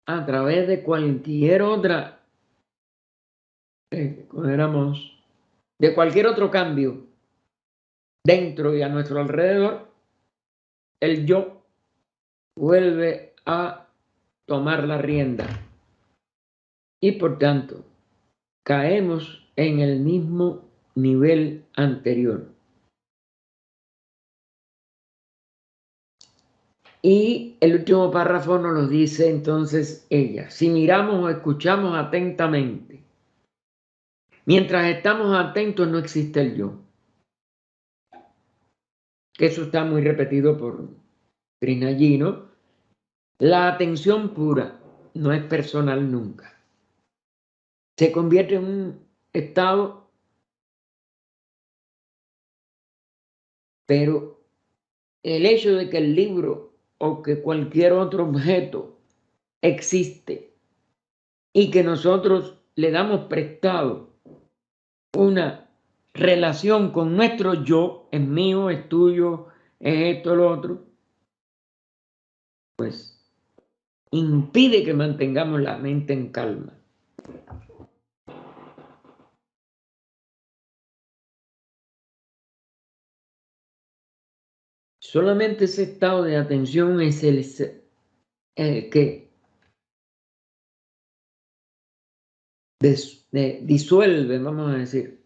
Speaker 1: a través de cualquier otra, de cualquier otro cambio dentro y a nuestro alrededor, el yo vuelve a tomar la rienda. Y por tanto, caemos en el mismo nivel anterior. Y el último párrafo nos lo dice entonces ella. Si miramos o escuchamos atentamente, mientras estamos atentos no existe el yo. Que eso está muy repetido por Krishna, ¿no? La atención pura no es personal nunca. Se convierte en un estado, pero el hecho de que el libro o que cualquier otro objeto existe y que nosotros le damos prestado una relación con nuestro yo, es mío, es tuyo, es esto, lo otro, pues impide que mantengamos la mente en calma. Solamente ese estado de atención es el que disuelve, vamos a decir,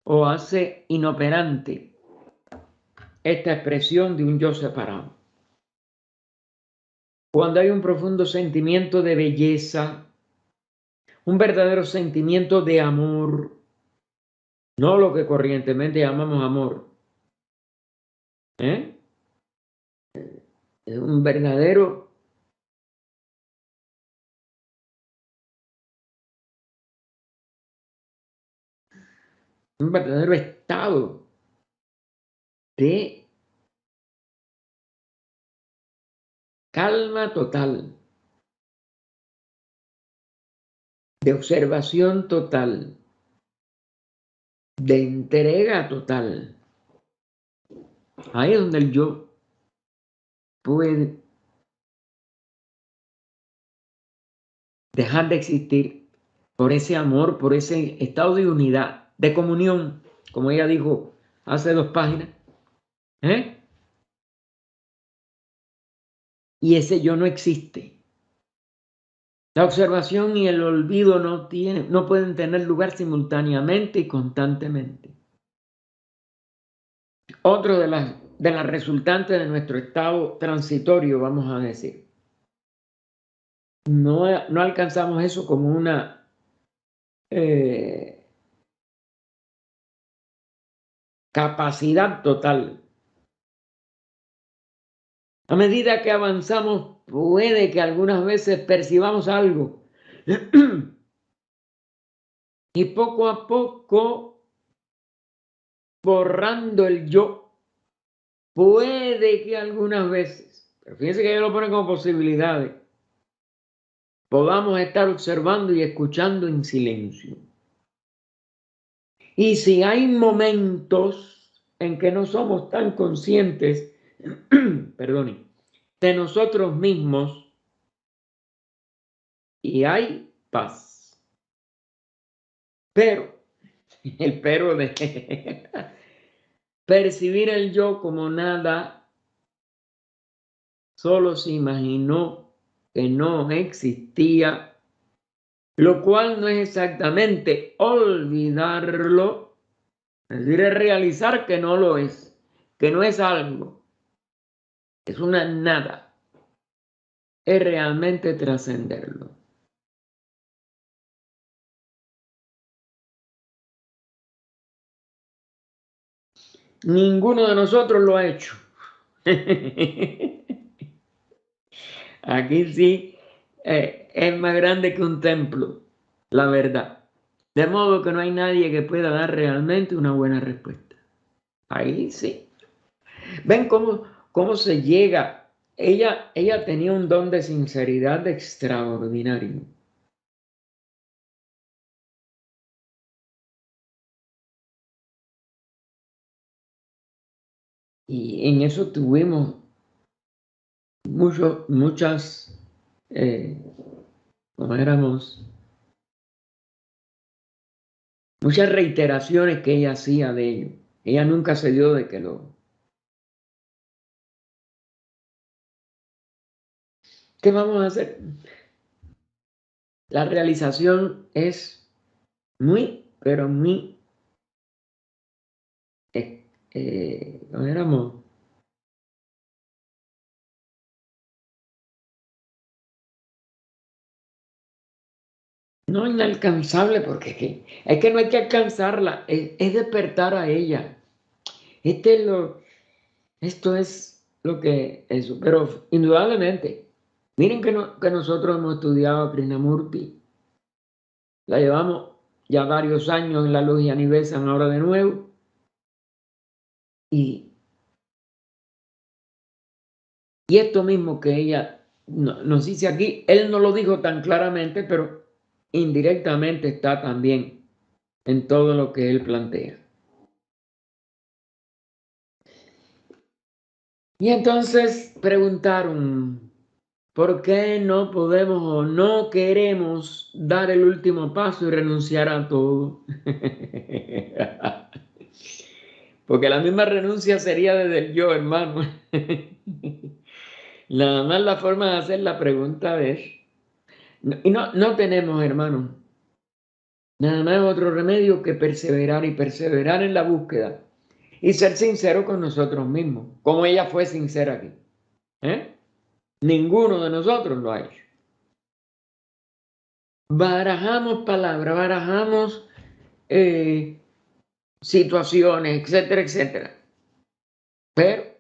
Speaker 1: o hace inoperante esta expresión de un yo separado. Cuando hay un profundo sentimiento de belleza, un verdadero sentimiento de amor, no lo que corrientemente llamamos amor, es un verdadero estado de calma total, de observación total, de entrega total. Ahí es donde el yo puede dejar de existir por ese amor, por ese estado de unidad, de comunión, como ella dijo hace 2 páginas. Y ese yo no existe. La observación y el olvido no pueden tener lugar simultáneamente y constantemente. Otro de las resultantes de nuestro estado transitorio, vamos a decir. No alcanzamos eso como una capacidad total. A medida que avanzamos, puede que algunas veces percibamos algo. Y poco a poco, borrando el yo, puede que algunas veces, pero fíjense que ella lo pone como posibilidades, podamos estar observando y escuchando en silencio. Y si hay momentos en que no somos tan conscientes, perdone, de nosotros mismos, y hay paz. Pero, el pero de percibir el yo como nada, solo se imaginó que no existía, lo cual no es exactamente olvidarlo, es decir, es realizar que no lo es, que no es algo, es una nada, es realmente trascenderlo. Ninguno de nosotros lo ha hecho. Aquí sí es más grande que un templo, la verdad. De modo que no hay nadie que pueda dar realmente una buena respuesta. Ahí sí. ¿Ven cómo se llega? Ella tenía un don de sinceridad extraordinario. Y en eso tuvimos muchas, como éramos, muchas reiteraciones que ella hacía de ello. Ella nunca se dio de que lo... ¿Qué vamos a hacer? La realización es muy, pero muy... ¿cómo éramos? No inalcanzable, porque es que no hay que alcanzarla, es despertar a ella. Esto es lo que eso, pero indudablemente, miren que nosotros hemos estudiado a Krishnamurti, la llevamos ya varios años en la logia Nivesan, ahora de nuevo, y esto mismo que ella nos dice aquí, él no lo dijo tan claramente, pero indirectamente está también en todo lo que él plantea. Y entonces preguntaron, ¿por qué no podemos o no queremos dar el último paso y renunciar a todo? Porque la misma renuncia sería desde el yo, hermano. Nada más la forma de hacer la pregunta es, y no tenemos, hermano, nada más otro remedio que perseverar y perseverar en la búsqueda y ser sincero con nosotros mismos, como ella fue sincera aquí. ¿Eh? Ninguno de nosotros lo ha hecho. Barajamos palabras, barajamos situaciones, etcétera, etcétera. Pero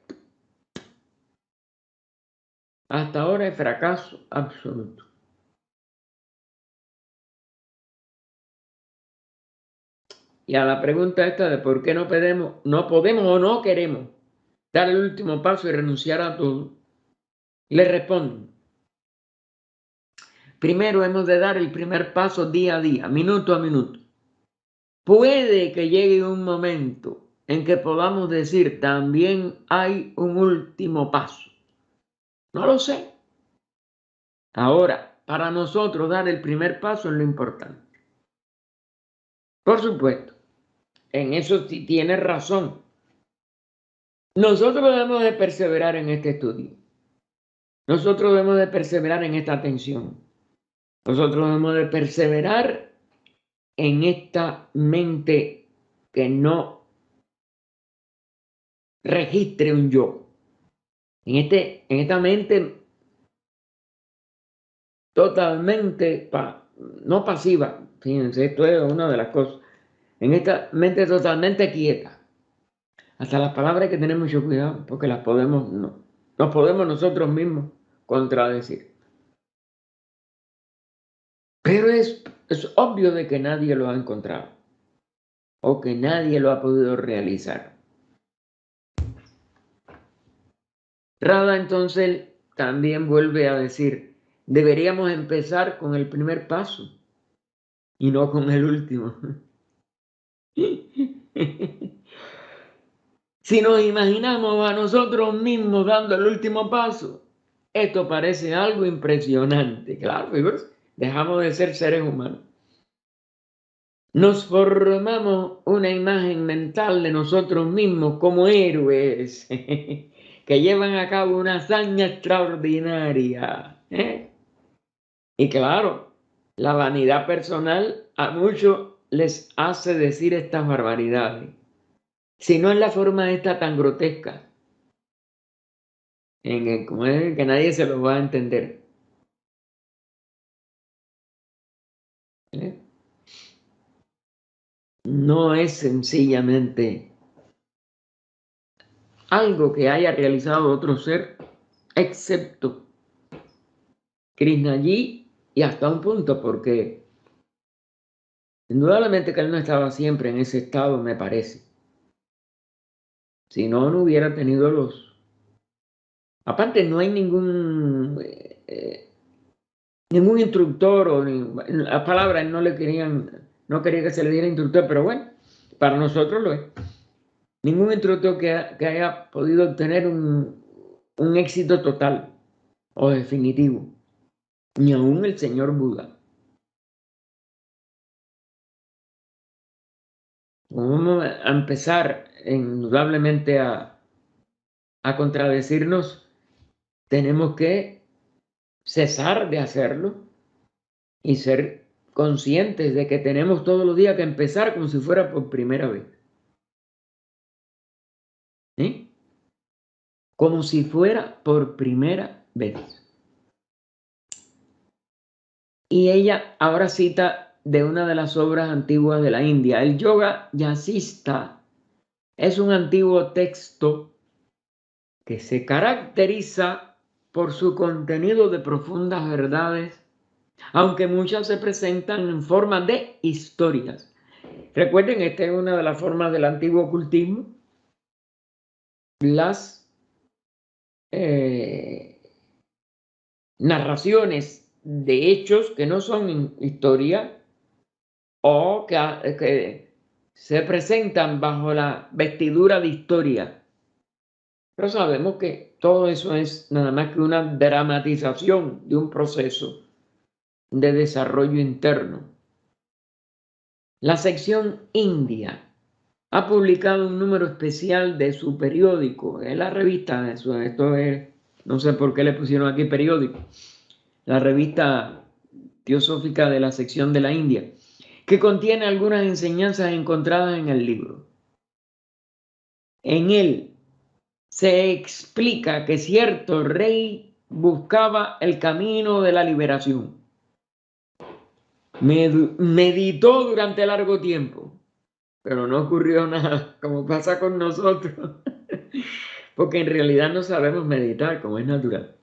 Speaker 1: hasta ahora es fracaso absoluto. Y a la pregunta esta de por qué no podemos o no queremos dar el último paso y renunciar a todo, le respondo, primero hemos de dar el primer paso día a día, minuto a minuto. Puede que llegue un momento en que podamos decir también hay un último paso. No lo sé. Ahora, para nosotros dar el primer paso es lo importante. Por supuesto, en eso sí tiene razón. Nosotros debemos de perseverar en este estudio. Nosotros debemos de perseverar en esta atención. Nosotros debemos de perseverar en esta mente que no registre un yo. En esta mente totalmente, no pasiva. Fíjense, esto es una de las cosas. En esta mente totalmente quieta. Hasta las palabras hay que tener mucho cuidado porque las podemos, no, nos podemos nosotros mismos contradecir. Pero es obvio de que nadie lo ha encontrado o que nadie lo ha podido realizar. Rada entonces también vuelve a decir, deberíamos empezar con el primer paso y no con el último. Si nos imaginamos a nosotros mismos dando el último paso, esto parece algo impresionante. Claro, dejamos de ser seres humanos. Nos formamos una imagen mental de nosotros mismos como héroes que llevan a cabo una hazaña extraordinaria. Y claro, la vanidad personal a muchos les hace decir estas barbaridades. Si no en la forma esta tan grotesca, como es que nadie se lo va a entender. ¿eh? No es sencillamente algo que haya realizado otro ser, excepto Krishnajit y hasta un punto, porque indudablemente que él no estaba siempre en ese estado, me parece. Si no, no hubiera tenido los... Aparte, no hay ningún instructor o las palabras no le querían, no quería que se le diera instructor, pero bueno, para nosotros lo es. Ningún instructor que haya podido obtener un éxito total o definitivo, ni aún el señor Buda. Vamos a empezar indudablemente a contradecirnos, tenemos que cesar de hacerlo y ser conscientes de que tenemos todos los días que empezar como si fuera por primera vez. ¿Sí? Como si fuera por primera vez. Y ella ahora cita de una de las obras antiguas de la India. El Yoga Yasista es un antiguo texto que se caracteriza por su contenido de profundas verdades, aunque muchas se presentan en forma de historias. Recuerden, esta es una de las formas del antiguo ocultismo, las narraciones de hechos que no son historia o que se presentan bajo la vestidura de historia. Pero sabemos que todo eso es nada más que una dramatización de un proceso de desarrollo interno. La sección India ha publicado un número especial de su periódico, es la revista, esto es, no sé por qué le pusieron aquí periódico, la revista teosófica de la sección de la India, que contiene algunas enseñanzas encontradas en el libro. En él se explica que cierto rey buscaba el camino de la liberación. Meditó durante largo tiempo, pero no ocurrió nada, como pasa con nosotros, porque en realidad no sabemos meditar como es natural.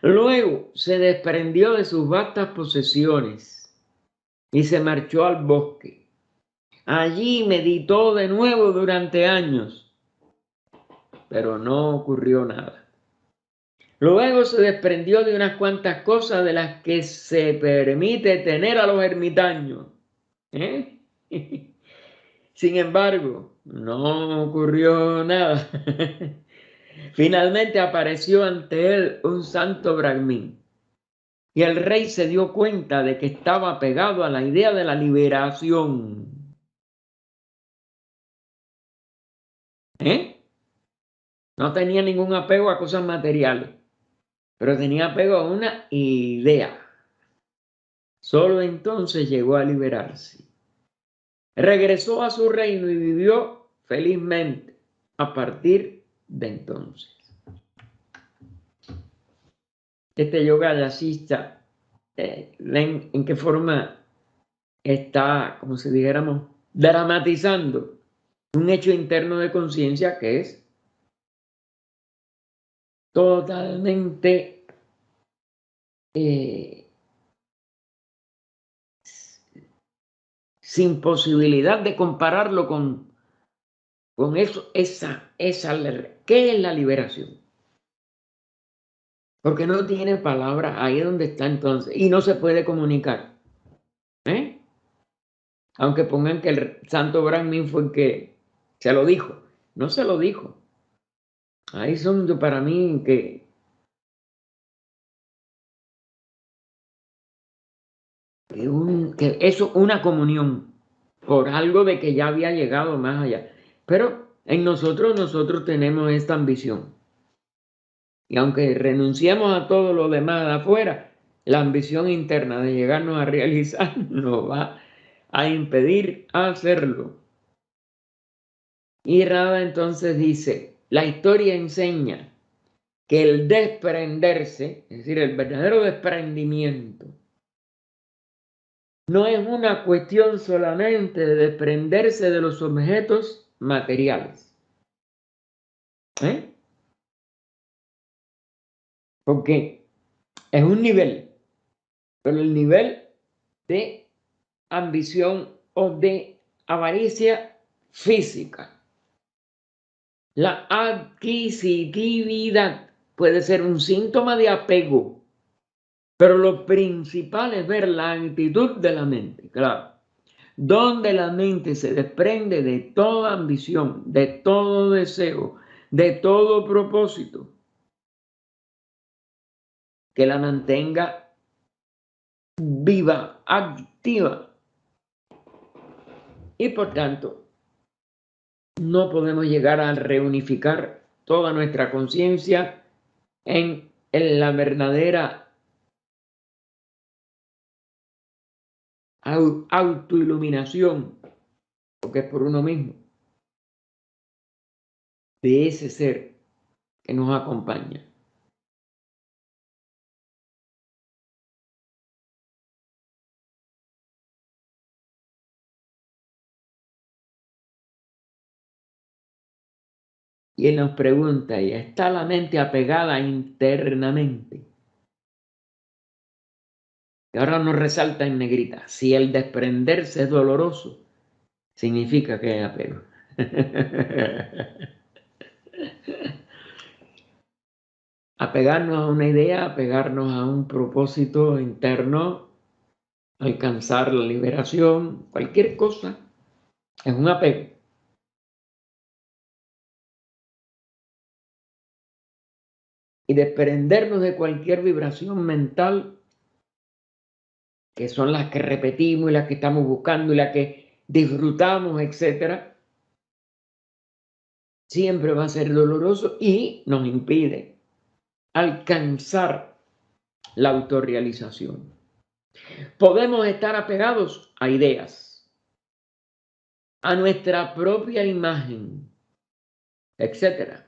Speaker 1: Luego se desprendió de sus vastas posesiones y se marchó al bosque. Allí meditó de nuevo durante años, pero no ocurrió nada. Luego se desprendió de unas cuantas cosas de las que se permite tener a los ermitaños. Sin embargo, no ocurrió nada. Finalmente apareció ante él un santo brahmin y el rey se dio cuenta de que estaba pegado a la idea de la liberación. No tenía ningún apego a cosas materiales, pero tenía apego a una idea. Solo entonces llegó a liberarse. Regresó a su reino y vivió felizmente a partir de entonces. Este yoga yasista, ven en qué forma está, como si dijéramos, dramatizando un hecho interno de conciencia que es totalmente sin posibilidad de compararlo con eso, ¿qué es la liberación? Porque no tiene palabras, ahí es donde está entonces, y no se puede comunicar. Aunque pongan que el santo Brahmin fue el que se lo dijo, no se lo dijo. Ahí son para mí que eso, una comunión. por algo de que ya había llegado más allá. Pero en nosotros tenemos esta ambición. Y aunque renunciemos a todo lo demás de afuera, la ambición interna de llegarnos a realizar nos va a impedir hacerlo. Y Rada entonces dice, la historia enseña que el desprenderse, es decir, el verdadero desprendimiento, no es una cuestión solamente de desprenderse de los objetos materiales. Porque es un nivel, pero el nivel de ambición o de avaricia física. La adquisitividad puede ser un síntoma de apego, pero lo principal es ver la actitud de la mente, claro, donde la mente se desprende de toda ambición, de todo deseo, de todo propósito que la mantenga viva, activa. Y por tanto, no podemos llegar a reunificar toda nuestra conciencia en la verdadera autoiluminación, porque es por uno mismo, de ese ser que nos acompaña. Y él nos pregunta, ¿y está la mente apegada internamente? Y ahora nos resalta en negrita, si el desprenderse es doloroso, significa que hay apego. Apegarnos a una idea, apegarnos a un propósito interno, alcanzar la liberación, cualquier cosa, es un apego. Y desprendernos de cualquier vibración mental, que son las que repetimos y las que estamos buscando y las que disfrutamos, etcétera, siempre va a ser doloroso y nos impide alcanzar la autorrealización. Podemos estar apegados a ideas, a nuestra propia imagen, etcétera.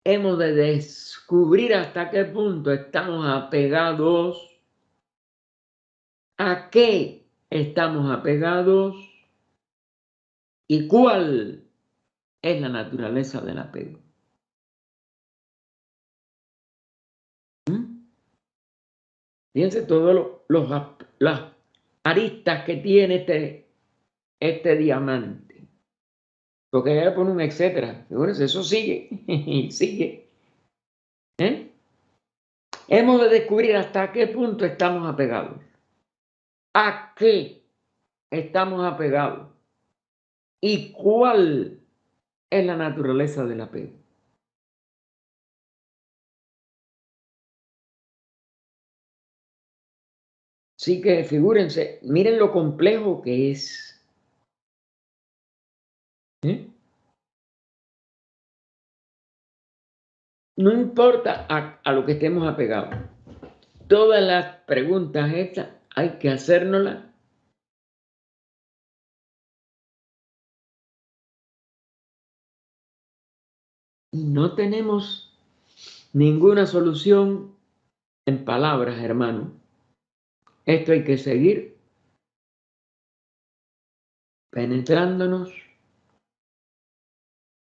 Speaker 1: Hemos de descubrir hasta qué punto estamos apegados, a qué estamos apegados y cuál es la naturaleza del apego. Fíjense todas las aristas que tiene este diamante. Porque ella pone un etcétera. Fíjense, eso sigue y sigue. Hemos de descubrir hasta qué punto estamos apegados. ¿A qué estamos apegados? ¿Y cuál es la naturaleza del apego? Así que figúrense, miren lo complejo que es. No importa a lo que estemos apegados. Todas las preguntas estas hay que hacérnoslas y no tenemos ninguna solución en palabras, hermano. Esto hay que seguir penetrándonos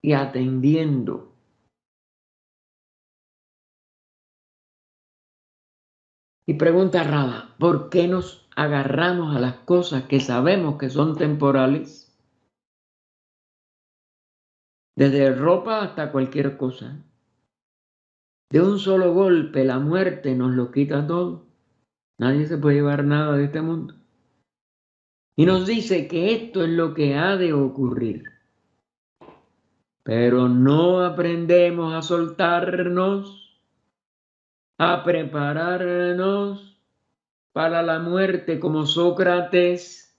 Speaker 1: y atendiendo. Y pregunta Rada, ¿por qué nos agarramos a las cosas que sabemos que son temporales? Desde ropa hasta cualquier cosa. De un solo golpe la muerte nos lo quita todo. Nadie se puede llevar nada de este mundo. Y nos dice que esto es lo que ha de ocurrir. Pero no aprendemos a soltarnos, a prepararnos para la muerte como Sócrates,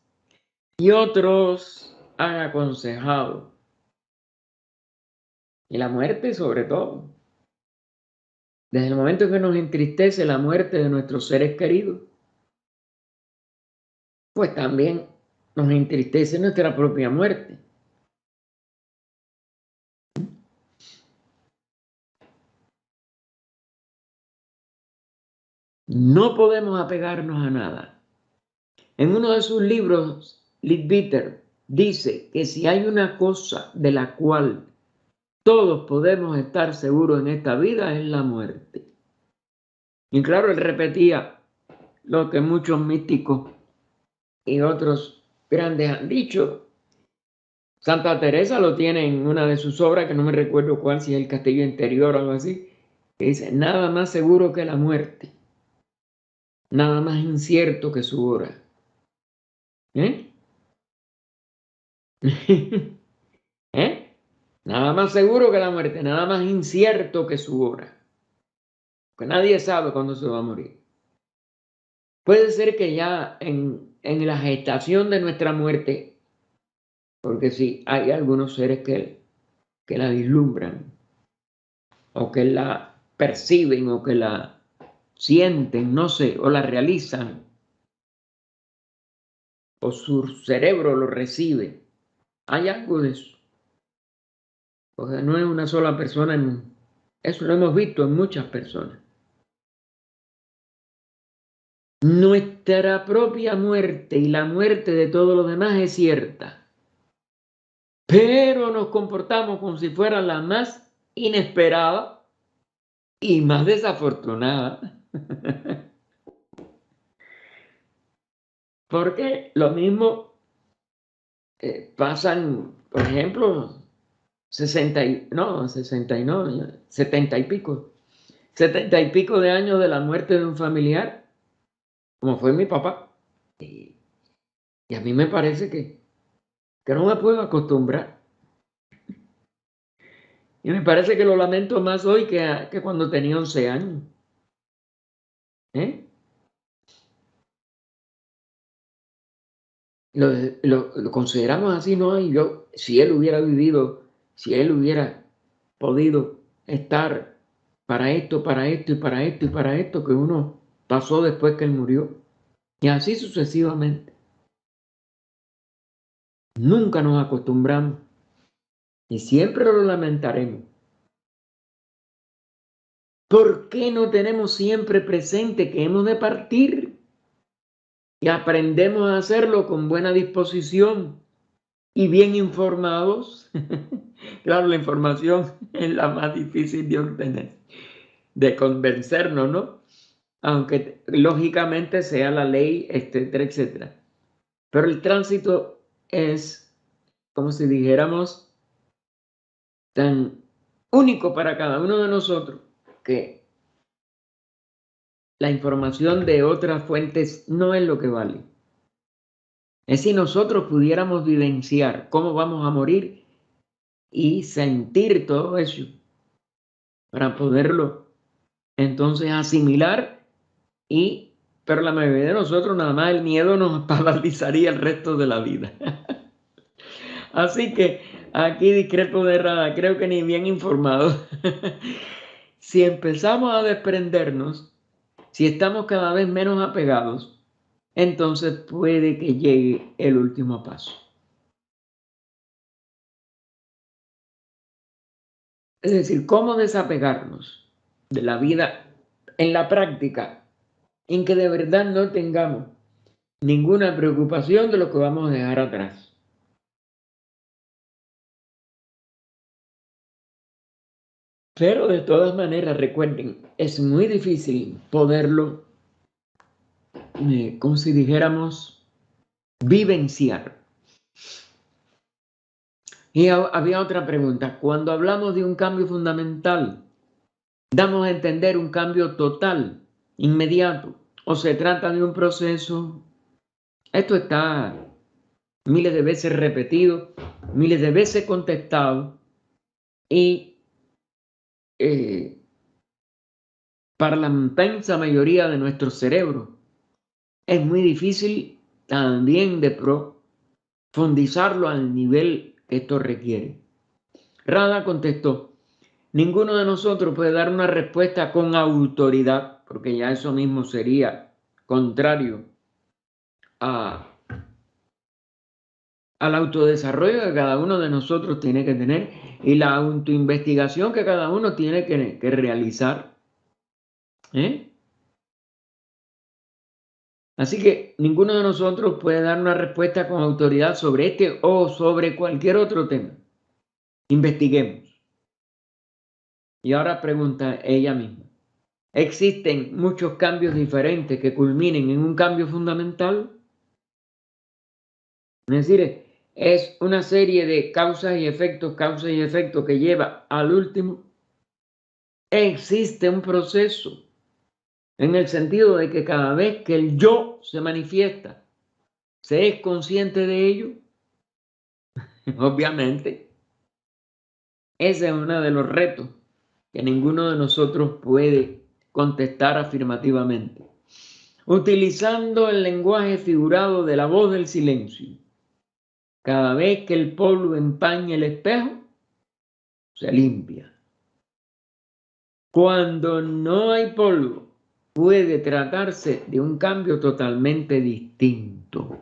Speaker 1: y otros han aconsejado, y la muerte sobre todo, desde el momento en que nos entristece la muerte de nuestros seres queridos, pues también nos entristece nuestra propia muerte. No podemos apegarnos a nada. En uno de sus libros, Leadbeater dice que si hay una cosa de la cual todos podemos estar seguros en esta vida es la muerte. Y claro, él repetía lo que muchos místicos y otros grandes han dicho. Santa Teresa lo tiene en una de sus obras, que no me recuerdo cuál, si es El Castillo Interior o algo así, que dice, nada más seguro que la muerte, nada más incierto que su hora. ¿Eh? ¿Eh? Nada más seguro que la muerte, nada más incierto que su hora. Porque nadie sabe cuándo se va a morir. Puede ser que ya en la gestación de nuestra muerte, porque sí, hay algunos seres que la vislumbran, o que la perciben, o que la sienten, no sé, o la realizan, o su cerebro lo recibe. Hay algo de eso. Porque no es una sola persona, eso lo hemos visto en muchas personas. Nuestra propia muerte y la muerte de todos los demás es cierta, pero nos comportamos como si fuera la más inesperada y más desafortunada. Porque lo mismo pasan, por ejemplo, 70 y pico, 70 y pico de años de la muerte de un familiar, como fue mi papá. Y a mí me parece que no me puedo acostumbrar. Y me parece que lo lamento más hoy que cuando tenía 11 años. ¿Eh? Lo consideramos así, ¿no? Y yo, si él hubiera vivido, si él hubiera podido estar para esto, para esto y para esto y para esto que uno pasó después que él murió. Y así sucesivamente. Nunca nos acostumbramos y siempre lo lamentaremos. ¿Por qué no tenemos siempre presente que hemos de partir y aprendemos a hacerlo con buena disposición y bien informados? Claro, la información es la más difícil de obtener, de convencernos, ¿no? Aunque lógicamente sea la ley, etcétera, etcétera. Pero el tránsito es, como si dijéramos, tan único para cada uno de nosotros que la información de otras fuentes no es lo que vale. Es si nosotros pudiéramos vivenciar cómo vamos a morir y sentir todo eso para poderlo entonces asimilar pero la mayoría de nosotros nada más el miedo nos paralizaría el resto de la vida. Así que aquí discrepo de Rada, creo que ni bien informado. Si empezamos a desprendernos, si estamos cada vez menos apegados, entonces puede que llegue el último paso. Es decir, cómo desapegarnos de la vida en la práctica, en que de verdad no tengamos ninguna preocupación de lo que vamos a dejar atrás. Pero de todas maneras, recuerden, es muy difícil poderlo, como si dijéramos, vivenciar. Y había otra pregunta. Cuando hablamos de un cambio fundamental, ¿damos a entender un cambio total, inmediato, o se trata de un proceso? Esto está miles de veces repetido, miles de veces contestado, y para la inmensa mayoría de nuestro cerebro es muy difícil también profundizarlo al nivel que esto requiere. Rada contestó: ninguno de nosotros puede dar una respuesta con autoridad, porque ya eso mismo sería contrario al autodesarrollo que cada uno de nosotros tiene que tener y la autoinvestigación que cada uno tiene que realizar. Así que ninguno de nosotros puede dar una respuesta con autoridad sobre este o sobre cualquier otro tema. Investiguemos. Y ahora pregunta ella misma: ¿existen muchos cambios diferentes que culminen en un cambio fundamental? Es decir, es una serie de causas y efectos que lleva al último. Existe un proceso en el sentido de que cada vez que el yo se manifiesta, ¿se es consciente de ello? Obviamente. Ese es uno de los retos que ninguno de nosotros puede contestar afirmativamente. Utilizando el lenguaje figurado de la voz del silencio, cada vez que el polvo empaña el espejo, se limpia. Cuando no hay polvo, puede tratarse de un cambio totalmente distinto.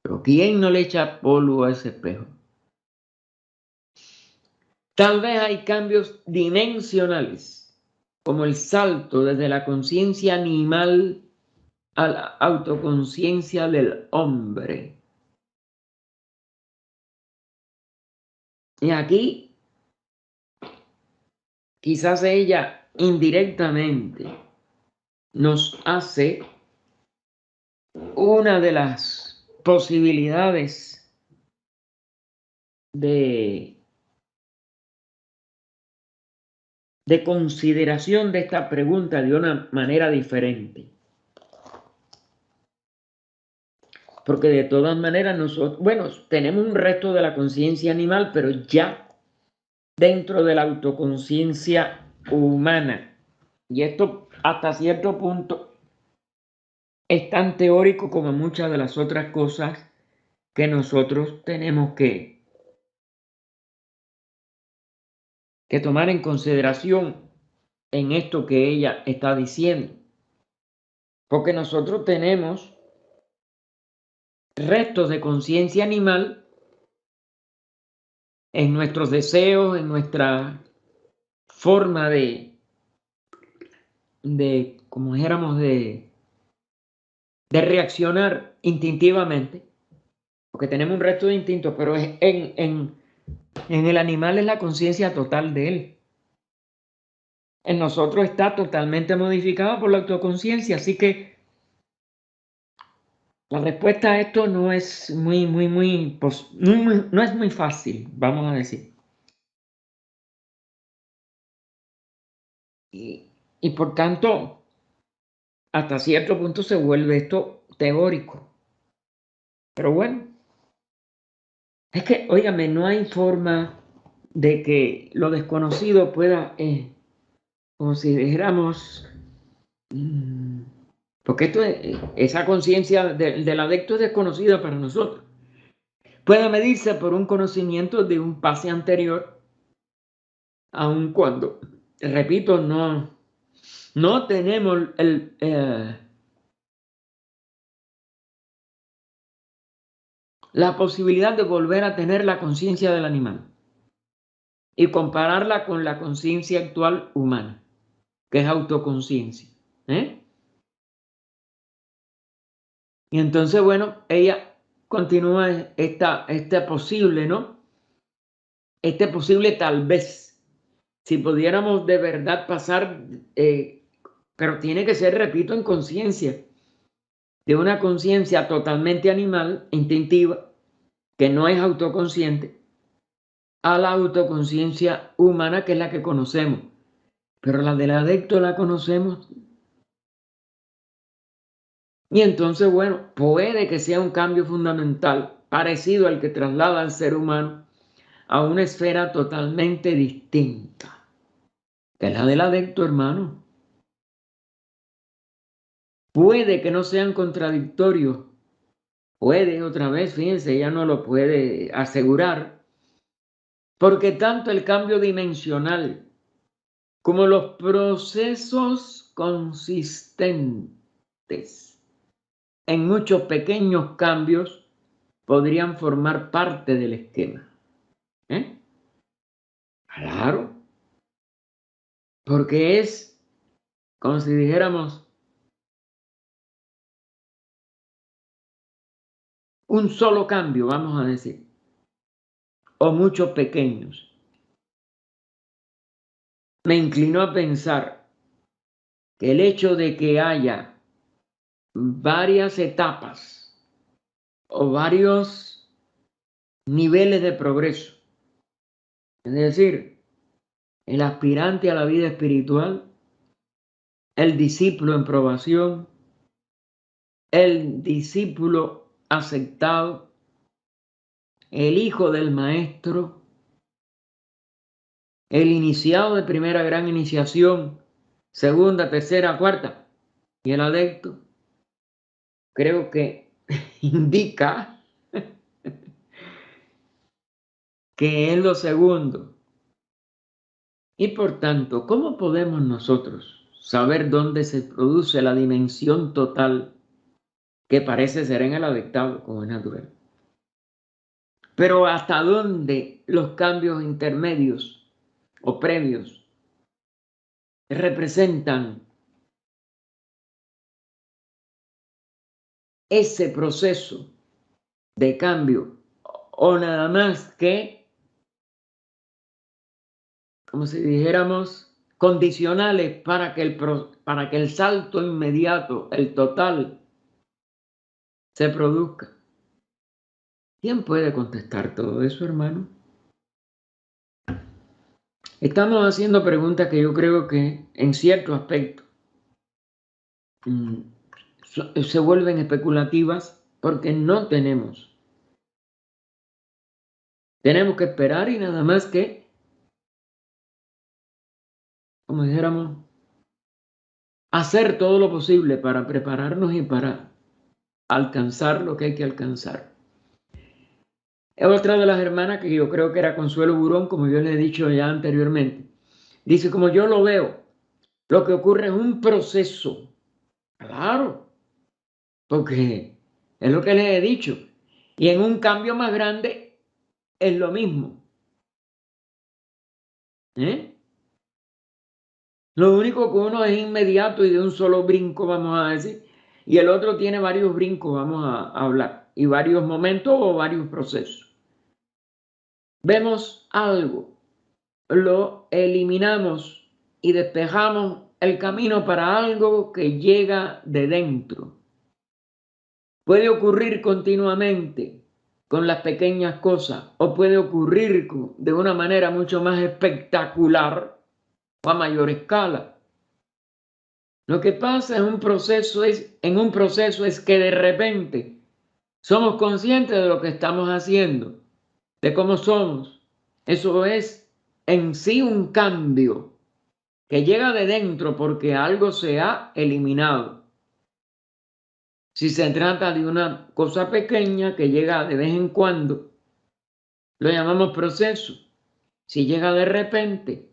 Speaker 1: Pero ¿quién no le echa polvo a ese espejo? Tal vez hay cambios dimensionales, como el salto desde la conciencia animal a la autoconciencia del hombre. Y aquí, quizás ella indirectamente nos hace una de las posibilidades de consideración de esta pregunta de una manera diferente. Porque de todas maneras nosotros, bueno, tenemos un resto de la conciencia animal, pero ya dentro de la autoconciencia humana. Y esto hasta cierto punto es tan teórico como muchas de las otras cosas que nosotros tenemos que tomar en consideración en esto que ella está diciendo. Porque nosotros tenemos restos de conciencia animal en nuestros deseos, en nuestra forma como dijéramos, de reaccionar instintivamente, porque tenemos un resto de instintos, pero en el animal es la conciencia total de él. En nosotros está totalmente modificado por la autoconciencia, así que la respuesta a esto no es no es muy fácil, vamos a decir. Y por tanto, hasta cierto punto se vuelve esto teórico. Pero bueno, es que, óigame, no hay forma de que lo desconocido pueda, como si dijéramos, porque esto esa conciencia del adecto es desconocida para nosotros. Puede medirse por un conocimiento de un pase anterior, aun cuando, repito, no tenemos la posibilidad de volver a tener la conciencia del animal y compararla con la conciencia actual humana, que es autoconciencia. Y entonces, bueno, ella continúa este posible, ¿no? Este posible tal vez, si pudiéramos de verdad pasar, pero tiene que ser, repito, en conciencia, de una conciencia totalmente animal, instintiva, que no es autoconsciente, a la autoconciencia humana, que es la que conocemos. Pero la del adecto la conocemos. Y entonces, bueno, puede que sea un cambio fundamental, parecido al que traslada al ser humano a una esfera totalmente distinta, que es la del adecto, hermano. Puede que no sean contradictorios, Puede otra vez, fíjense, ella no lo puede asegurar, porque tanto el cambio dimensional como los procesos consistentes en muchos pequeños cambios podrían formar parte del esquema. ¿Eh? Claro, porque es como si dijéramos un solo cambio, vamos a decir, o muchos pequeños. Me inclino a pensar que el hecho de que haya varias etapas o varios niveles de progreso, es decir, el aspirante a la vida espiritual, el discípulo en probación, el discípulo aceptado, el hijo del maestro, el iniciado de primera gran iniciación, segunda, tercera, cuarta, y el adepto, creo que indica que es lo segundo. Y por tanto, ¿cómo podemos nosotros saber dónde se produce la dimensión total que parece ser en el adectado, como es natural? Pero ¿hasta dónde los cambios intermedios o previos representan ese proceso de cambio? O nada más que, como si dijéramos, condicionales para que el salto inmediato, el total, se produzca. ¿Quién puede contestar todo eso, hermano? Estamos haciendo preguntas que yo creo que en cierto aspecto se vuelven especulativas porque no tenemos. Tenemos que esperar y nada más que, como dijéramos, hacer todo lo posible para prepararnos y para alcanzar lo que hay que alcanzar. Otra de las hermanas, que yo creo que era Consuelo Burón, como yo le he dicho ya anteriormente, dice: como yo lo veo, lo que ocurre es un proceso. Claro, porque es lo que les he dicho. Y en un cambio más grande es lo mismo. Lo único que uno es inmediato y de un solo brinco, vamos a decir, y el otro tiene varios brincos, vamos a hablar, y varios momentos o varios procesos. Vemos algo, lo eliminamos y despejamos el camino para algo que llega de dentro. Puede ocurrir continuamente con las pequeñas cosas o puede ocurrir de una manera mucho más espectacular o a mayor escala. Lo que pasa en un proceso es que de repente somos conscientes de lo que estamos haciendo, de cómo somos. Eso es en sí un cambio que llega de dentro porque algo se ha eliminado. Si se trata de una cosa pequeña que llega de vez en cuando, lo llamamos proceso. Si llega de repente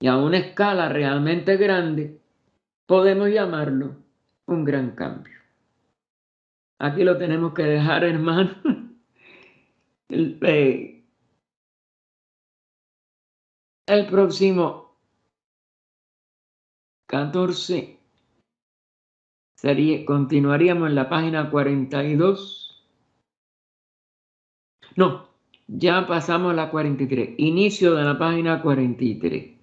Speaker 1: y a una escala realmente grande, podemos llamarlo un gran cambio. Aquí lo tenemos que dejar, hermano. El próximo 14 continuaríamos en la página 42. No, ya pasamos a la 43. Inicio de la página 43.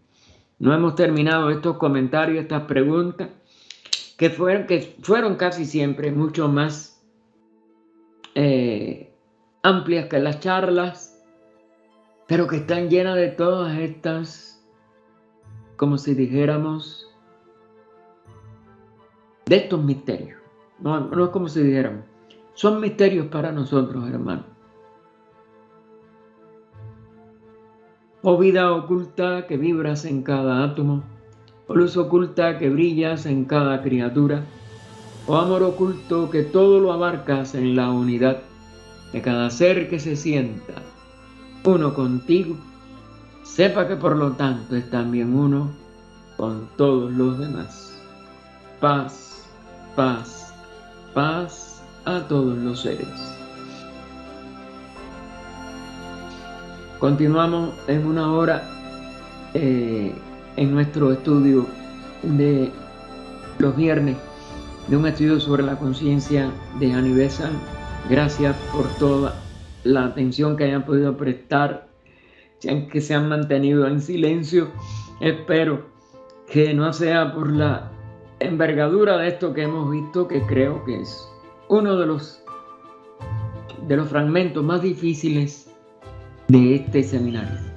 Speaker 1: No hemos terminado estos comentarios, estas preguntas, que fueron casi siempre mucho más amplias que las charlas, pero que están llenas de todas estas, como si dijéramos, de estos misterios. No es como si dijéramos, son misterios para nosotros, hermanos. Oh vida oculta que vibras en cada átomo, oh luz oculta que brillas en cada criatura, Oh amor oculto que todo lo abarcas en la unidad de cada ser que se sienta uno contigo, sepa que por lo tanto es también uno con todos los demás. Paz, paz, paz a todos los seres. Continuamos en una hora en nuestro estudio de los viernes, de un estudio sobre la conciencia de Annie Besant. Gracias por toda la atención que hayan podido prestar, que se han mantenido en silencio. Espero que no sea por la envergadura de esto que hemos visto, que creo que es uno de los fragmentos más difíciles de este seminario.